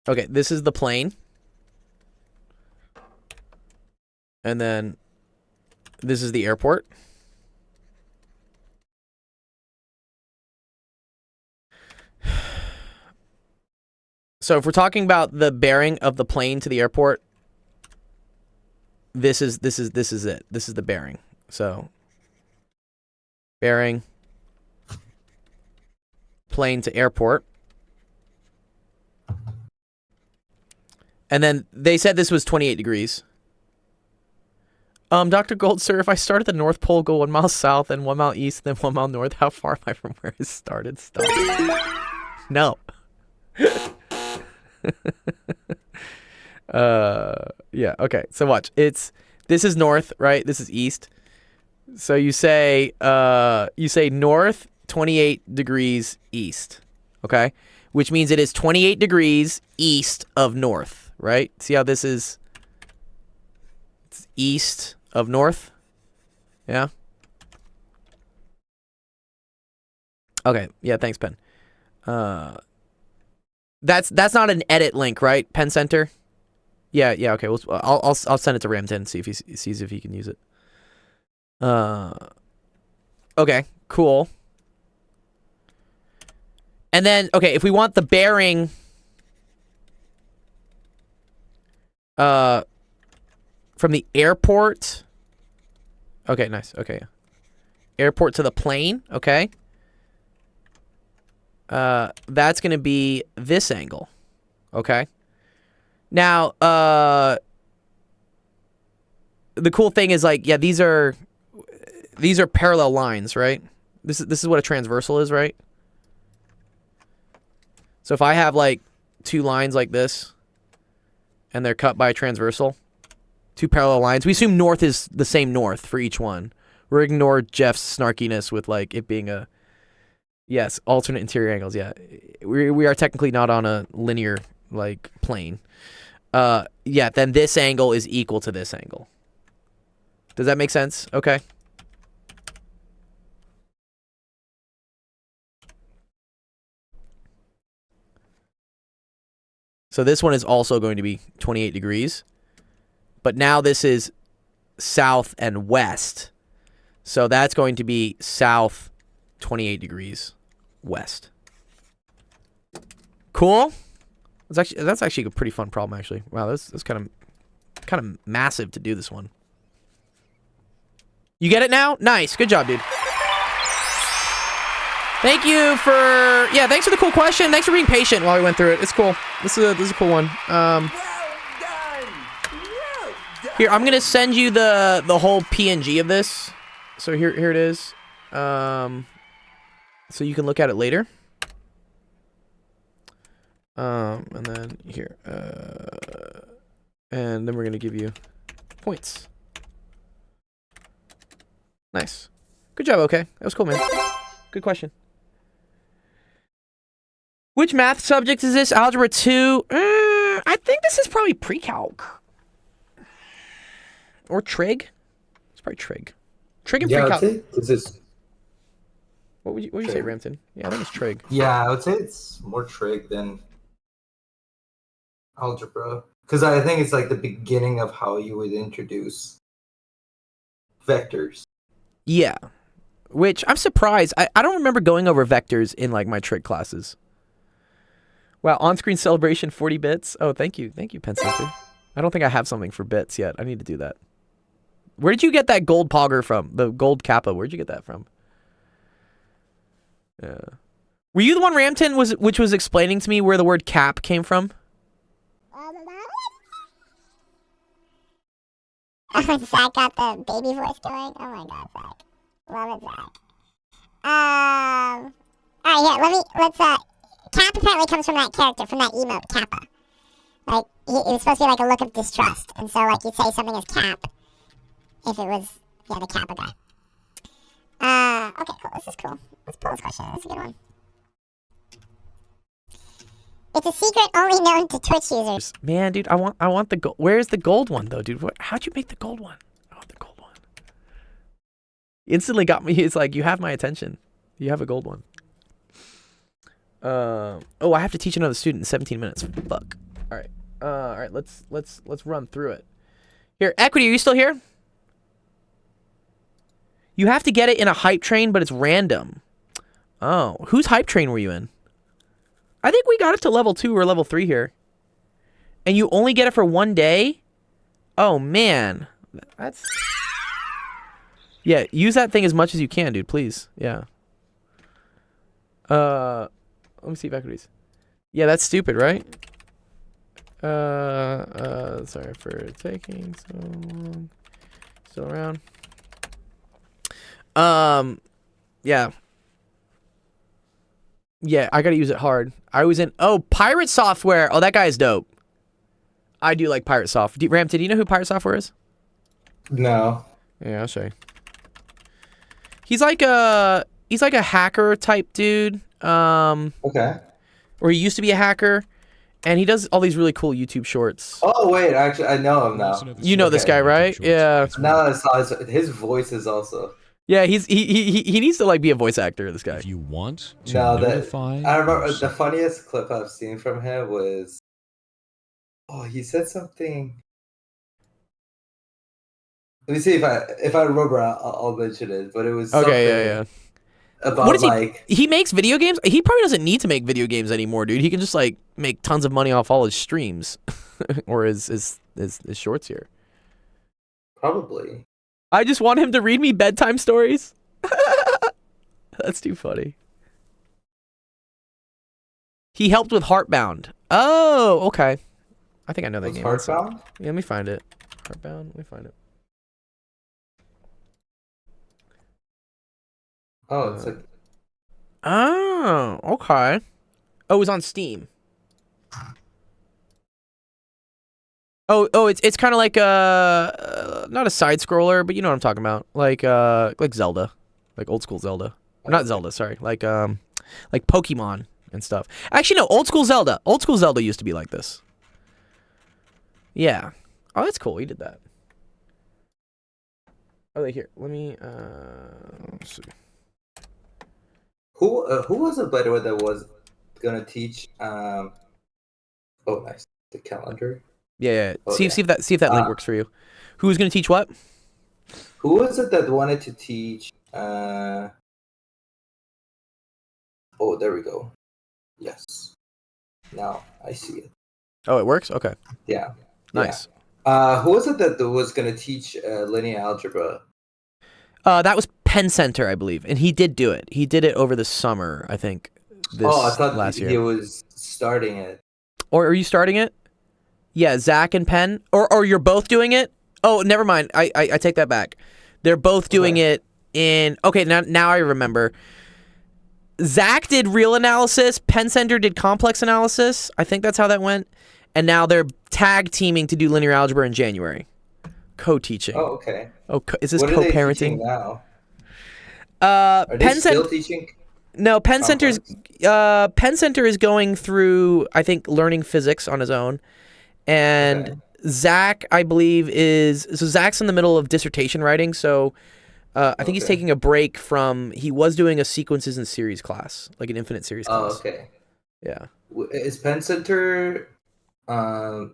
A: Okay, this is the plane. And then this is the airport. So if we're talking about the bearing of the plane to the airport, this is it. This is the bearing. So bearing plane to airport. And then they said this was 28 degrees. Dr. Gold, sir, if I start at the North Pole, go 1 mile south and 1 mile east, then 1 mile north, how far am I from where it started? Stop. No. Yeah, okay. So watch. This is north, right? This is east. So you say north 28 degrees east. Okay? Which means it is 28 degrees east of north, right? See how this is? It's east of north. Yeah. Okay. Yeah, thanks, Pen. That's not an edit link, right? Pen Center? Yeah, okay. I'll send it to Ramton, see if he sees if he can use it. Okay, cool. And then, okay, if we want the bearing from the airport. Okay, nice. Okay. Airport to the plane, okay. That's going to be this angle. Okay. Now, the cool thing is, like, yeah, these are parallel lines, right? This is what a transversal is, right? So if I have, like, two lines like this, and they're cut by a transversal, two parallel lines, we assume north is the same north for each one. We're ignore Jeff's snarkiness with, like, it being a, yes, alternate interior angles, yeah. We are technically not on a linear, like, plane. Yeah, then this angle is equal to this angle. Does that make sense? Okay. So this one is also going to be 28 degrees. But now this is south and west. So that's going to be south 28 degrees west. Cool? That's actually a pretty fun problem, actually. Wow, that's kind of massive to do this one. You get it now? Nice. Good job, dude. Thank you for... Yeah, thanks for the cool question. Thanks for being patient while we went through it. It's cool. This is a cool one.
B: Well done.
A: Here, I'm going to send you the whole PNG of this. So here it is. So you can look at it later. And then here. And then we're going to give you points. Nice. Good job, okay. That was cool, man. Good question. Which math subject is this? Algebra 2? I think this is probably pre-calc. Or trig? It's probably trig. Trig and
E: Yeah,
A: pre-calc.
E: I'd say this is.
A: What would you say, Ramton? Yeah, I think it's trig.
E: Yeah, I would say it's more trig than algebra, because I think it's like the beginning of how you would introduce vectors.
A: Yeah. Which, I'm surprised. I don't remember going over vectors in, like, my trig classes. Wow, on-screen celebration, 40 bits. Oh, thank you. Thank you, Penn Center. I don't think I have something for bits yet. I need to do that. Where did you get that gold pogger from? The gold kappa. Where'd you get that from? Yeah. Were you the one, Ramton, which was explaining to me where the word cap came from?
F: Oh, Zach got the baby voice going. Oh my god, Zach. Love it, Zach. Alright, here, let's, Cap apparently comes from that character, from that emote, Kappa. Like, it was supposed to be like a look of distrust, and so, like, you'd say something as Cap if it was, yeah, the Kappa guy. Okay, cool, this is cool. Let's pull this question, that's a good one. It's a secret only known to Twitch users.
A: Man, dude, I want the gold. Where's the gold one, though, dude? How'd you make the gold one? I want the gold one. Instantly got me. It's like, you have my attention. You have a gold one. Oh, I have to teach another student in 17 minutes. Fuck. All right, let's run through it. Here, Equity, are you still here? You have to get it in a hype train, but it's random. Oh, whose hype train were you in? I think we got it to level 2 or level 3 here. And you only get it for 1 day? Oh, man. That's... Yeah, use that thing as much as you can, dude, please. Yeah. Let me see if Equities. Yeah, that's stupid, right? Sorry for taking so long. Still around. Yeah. Yeah, I gotta use it hard. I was in... Oh, Pirate Software. Oh, that guy is dope. I do like Pirate Software. Ramton, do you know who Pirate Software is?
E: No.
A: Yeah, I'll show you. He's like a hacker type dude.
E: Okay.
A: Or he used to be a hacker. And he does all these really cool YouTube shorts.
E: Oh wait, actually, I know him now.
A: You know this guy, right? Yeah.
E: Now that I saw his voice is also.
A: Yeah, he needs to like be a voice actor. This guy.
G: If you want to
E: No,
G: notify
E: I remember
G: yourself-
E: the funniest clip I've seen from him was. Oh, he said something. Let me see if I remember. I'll mention it. But it was
A: Okay, yeah.
E: About
A: What is he?
E: like
A: He makes video games. He probably doesn't need to make video games anymore, dude. He can just like make tons of money off all his streams, or his shorts here.
E: probably.
A: I just want him to read me bedtime stories. That's too funny. He helped with Heartbound. Oh, okay. I think I know that
E: Was
A: game.
E: Heartbound?
A: Yeah, let me find it. Heartbound. Let me find it.
E: Oh, it's like
A: Oh, okay. Oh, it was on Steam. Oh, it's kind of like not a side scroller, but you know what I'm talking about, like Zelda, like old school Zelda. Or not Zelda, sorry, like Pokemon and stuff. Actually, no, old school Zelda. Old school Zelda used to be like this. Yeah. Oh, that's cool. He did that. Oh, wait, here. Let me let's see.
E: who was it, by the way, that was gonna teach? Oh, nice, the calendar.
A: Yeah.
E: Oh,
A: see
E: yeah.
A: if that link works for you. Who's gonna teach what?
E: Who was it that wanted to teach? Oh, there we go. Yes. Now I see it.
A: Oh, it works. Okay.
E: Yeah.
A: Nice.
E: Who was it that was gonna teach linear algebra?
A: That was Penn Center, I believe, and he did do it. He did it over the summer, I think.
E: I thought
A: last year.
E: he was starting it.
A: Or are you starting it? Yeah, Zach and Penn, or you're both doing it. Oh, never mind. I take that back. They're both doing it in. Okay, now I remember. Zach did real analysis. Penn Center did complex analysis. I think that's how that went. and now they're tag teaming to do linear algebra in January. Co-teaching.
E: Oh, okay.
A: Is this
E: What are they teaching
A: co-parenting?
E: now? Are they
A: Penn
E: still
A: Center.
E: teaching?
A: No, Penn Center's. Penn Center is going through, I think, learning physics on his own, and
E: Okay.
A: Zach, I believe, is Zach's in the middle of dissertation writing. So I think he's
E: Okay.
A: taking a break from. He was doing a sequences and series class, like an infinite series
E: Oh,
A: class.
E: okay.
A: Yeah.
E: Is Penn Center?
A: Coming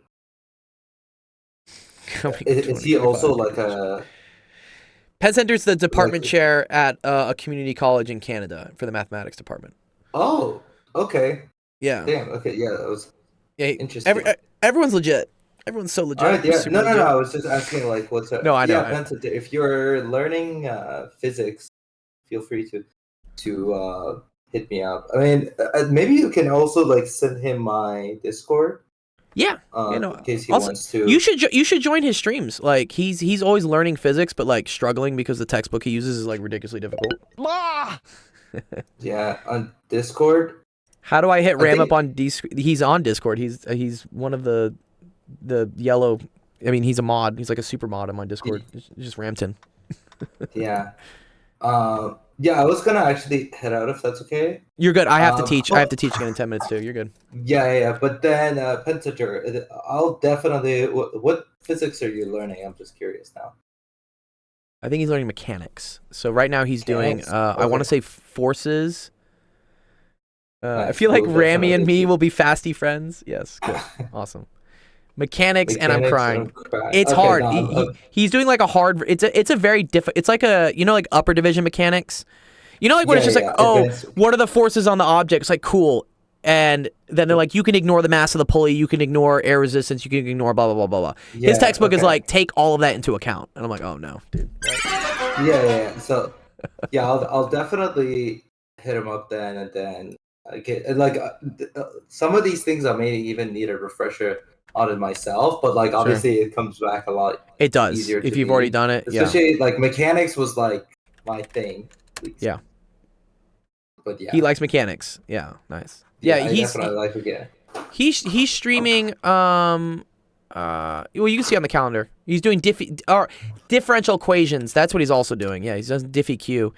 E: Is he also
A: 2025.
E: like a?
A: Penn Center's the department
E: Like-
A: chair at a community college in Canada for the mathematics department.
E: Oh, okay.
A: Yeah.
E: Damn. Okay. Yeah, that was
A: Yeah.
E: interesting.
A: Everyone's legit. Everyone's so legit.
E: All right. Yeah.
A: Super
E: No, no,
A: legit.
E: no. I was just asking, like, what's up?
A: No, I know,
E: Yeah,
A: I know.
E: Penn Center. If you're learning physics, feel free to hit me up. I mean, maybe you can also like send him my Discord.
A: Yeah.
E: In case he
A: also,
E: wants to.
A: You should join his streams. Like he's always learning physics, but like struggling because the textbook he uses is like ridiculously difficult.
E: Yeah, on Discord.
A: How do I hit
E: I
A: Ram
E: think-
A: up on Discord? He's on Discord. He's one of the yellow. I mean, he's a mod. He's like a super mod on my Discord. Just Ramton.
E: Yeah. Yeah, I was gonna actually head out if that's okay.
A: You're good. I have to teach. I have
E: but-
A: to teach again in 10 minutes too. You're good.
E: Yeah. But then Penn Center, I'll definitely. What physics are you learning? I'm just curious now.
A: I think he's learning mechanics. So right now he's doing.
E: Mechanics?
A: I want to say forces. I
E: Nice.
A: feel like
E: We'll
A: Rami and
E: definitely
A: me
E: see.
A: will be fasty friends. Yes, good, awesome. Mechanics, and I'm
E: Mechanics
A: crying.
E: and I'm crying.
A: It's
E: Okay,
A: hard.
E: no,
A: He's doing like a hard. It's a very It's like a like upper division mechanics. You know, like when it's
E: Yeah,
A: just
E: yeah,
A: like, oh,
E: advanced.
A: what are the forces on the object? It's like cool, and then they're like, you can ignore the mass of the pulley, you can ignore air resistance, you can ignore blah blah blah blah blah. His
E: Yeah,
A: textbook is
E: okay.
A: like take all of that into account, and I'm like, oh no, dude.
E: Yeah. So, yeah, I'll definitely hit him up then, and then get like some of these things I may even need a refresher on it myself, but like obviously it comes back a lot
A: It does
E: easier
A: if
E: to
A: you've
E: me.
A: already done it. Yeah,
E: Especially like mechanics was like my thing. At least.
A: Yeah.
E: But yeah,
A: he likes mechanics. Yeah, nice.
E: I
A: Yeah,
E: definitely like it. Yeah.
A: he's streaming. Well, you can see on the calendar. He's doing differential equations. That's what he's also doing. Yeah, he's doing diffie-q.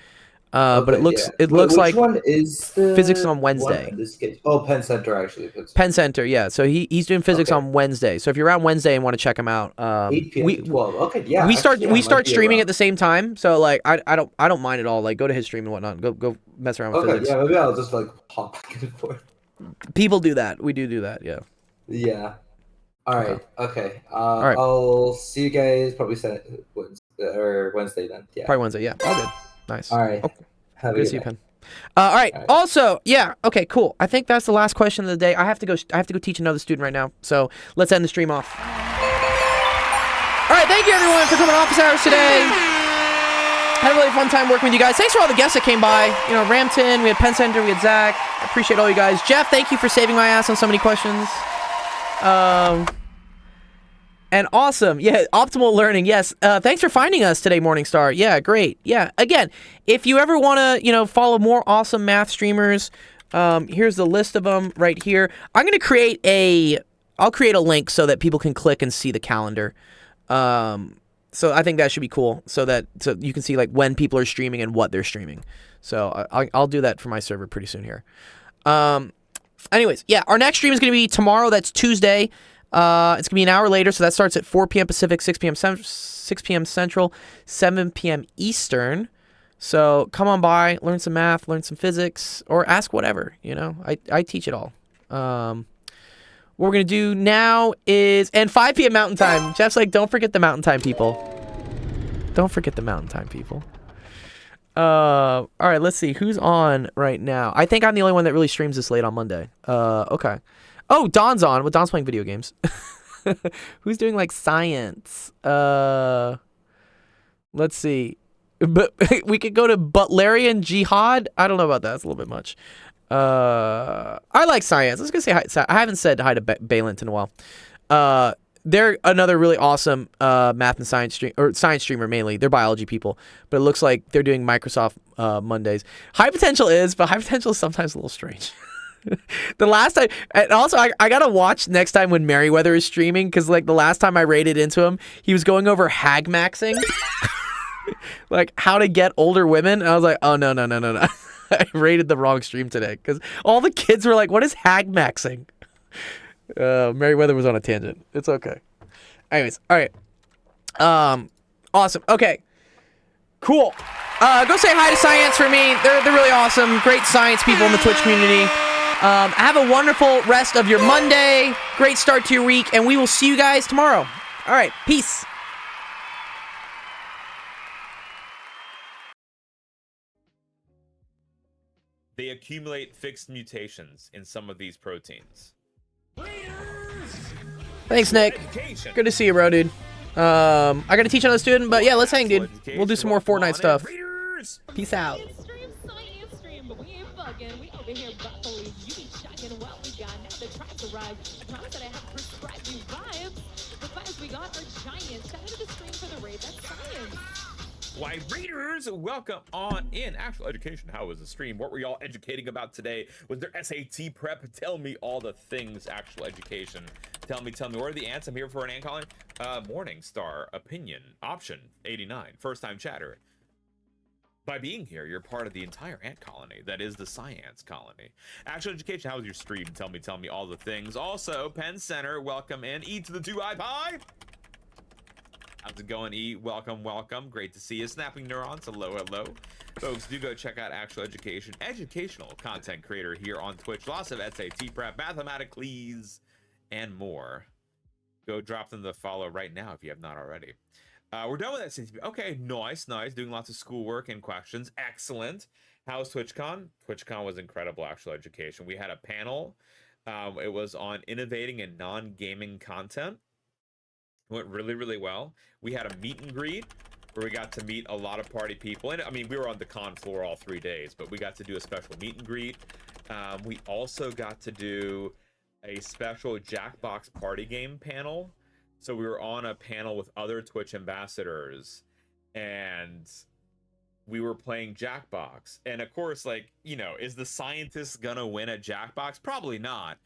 A: But
E: Okay,
A: it looks
E: yeah. Which
A: like
E: one is the
A: physics on
E: one
A: Wednesday.
E: in this case? Oh, Penn Center actually.
A: Penn Center. Yeah, so he's doing physics
E: Okay.
A: on Wednesday. So if you're around Wednesday and want to check him out,
E: 8 p.m.
A: we
E: to 12. Okay, yeah.
A: we start
E: actually, I might be
A: streaming
E: around.
A: at the same time. So like I don't mind at all. Like go to his stream and whatnot. Go mess around with
E: Okay,
A: physics.
E: yeah, maybe I'll just like hop back and forth.
A: People do that. We do that. Yeah.
E: Yeah. All right. Okay.
A: right.
E: I'll see you guys probably Wednesday then. Yeah.
A: Probably Wednesday. Yeah. All good. Nice.
E: All right.
A: Okay.
E: Have a
A: Good to
E: good
A: see you,
E: night.
A: Pen. All right.
E: All right.
A: Also, yeah. Okay. Cool. I think that's the last question of the day. I have to go teach another student right now. So let's end the stream off. All right. Thank you everyone for coming to office hours today. Had a really fun time working with you guys. Thanks for all the guests that came by. You know, Ramton, we had Penn Center, we had Zach. I appreciate all you guys. Jeff, thank you for saving my ass on so many questions. And awesome. Yeah, optimal learning. Yes. Thanks for finding us today, Morningstar. Yeah, great. Yeah. Again, if you ever want to, follow more awesome math streamers, here's the list of them right here. I'm going to I'll create a link so that people can click and see the calendar. So I think that should be cool so you can see like when people are streaming and what they're streaming. So I'll do that for my server pretty soon here. Anyways, yeah, our next stream is going to be tomorrow. That's Tuesday. It's going to be an hour later, so that starts at 4 p.m. Pacific, 6 p.m. Central, 7 p.m. Eastern. So come on by, learn some math, learn some physics, or ask whatever, I teach it all. What we're going to do now is... And 5 p.m. Mountain Time. Jeff's like, don't forget the Mountain Time people. Don't forget the Mountain Time people. All right, let's see. Who's on right now? I think I'm the only one that really streams this late on Monday. Okay. Oh, Don's on. Well, Don's playing video games. Who's doing like science? Let's see. But we could go to Butlerian Jihad. I don't know about that. That's a little bit much. I like science. Let's go say hi. I haven't said hi to Balint in a while. They're another really awesome math and science streamer mainly. They're biology people, but it looks like they're doing Microsoft Mondays. High Potential is, but High Potential is sometimes a little strange. The last time, and also I gotta watch next time when Merryweather is streaming, because like the last time I raided into him, he was going over hag maxing, like how to get older women. And I was like, oh no. I rated the wrong stream today because all the kids were like, what is hag maxing? Merryweather was on a tangent. It's okay. Anyways, all right. Awesome. Okay. Cool. Go say hi to Science for me. They're really awesome. Great science people in the Twitch community. Have a wonderful rest of your Monday. Great start to your week, and we will see you guys tomorrow. All right. Peace.
G: They accumulate fixed mutations in some of these proteins.
A: Thanks, Nick.
G: Education.
A: Good to see you, bro, dude. I gotta teach another student, but yeah, let's hang, dude. We'll do some more Fortnite stuff. Peace out.
H: Science stream, but we ain't bugging. We over here buffalo. You be shocking what we got. Now the tribes arrive. I promise that I have prescribed you vibes. The fighters we got are giants. Shout out to the stream for the raid. That's science.
G: Why, readers, welcome on in. Actual education, how was the stream? What were y'all educating about today? Was there SAT prep? Tell me all the things, actual education. Tell me, what are the ants? I'm here for an ant calling. Morningstar, opinion, option, 89, first time chatter. By being here, you're part of the entire ant colony. That is the science colony. Actual education, how was your stream? Tell me all the things. Also, Penn Center, welcome in. E to the 2i pie. How's it going, E? Welcome. Great to see you. Snapping Neurons, hello. Folks, do go check out Actual Education, educational content creator here on Twitch. Lots of SAT prep, mathematically, and more. Go drop them the follow right now if you have not already. We're done with SAT. Okay, nice. Doing lots of schoolwork and questions. Excellent. How's TwitchCon? TwitchCon was incredible, Actual Education. We had a panel. It was on innovating in non-gaming content. Went really well. We had a meet and greet where we got to meet a lot of party people, and I mean we were on the con floor all 3 days, but we got to do a special meet and greet. We also got to do a special Jackbox party game panel. So we were on a panel with other Twitch ambassadors, and we were playing Jackbox. And of course, like, you know, is the scientist gonna win at Jackbox? Probably not.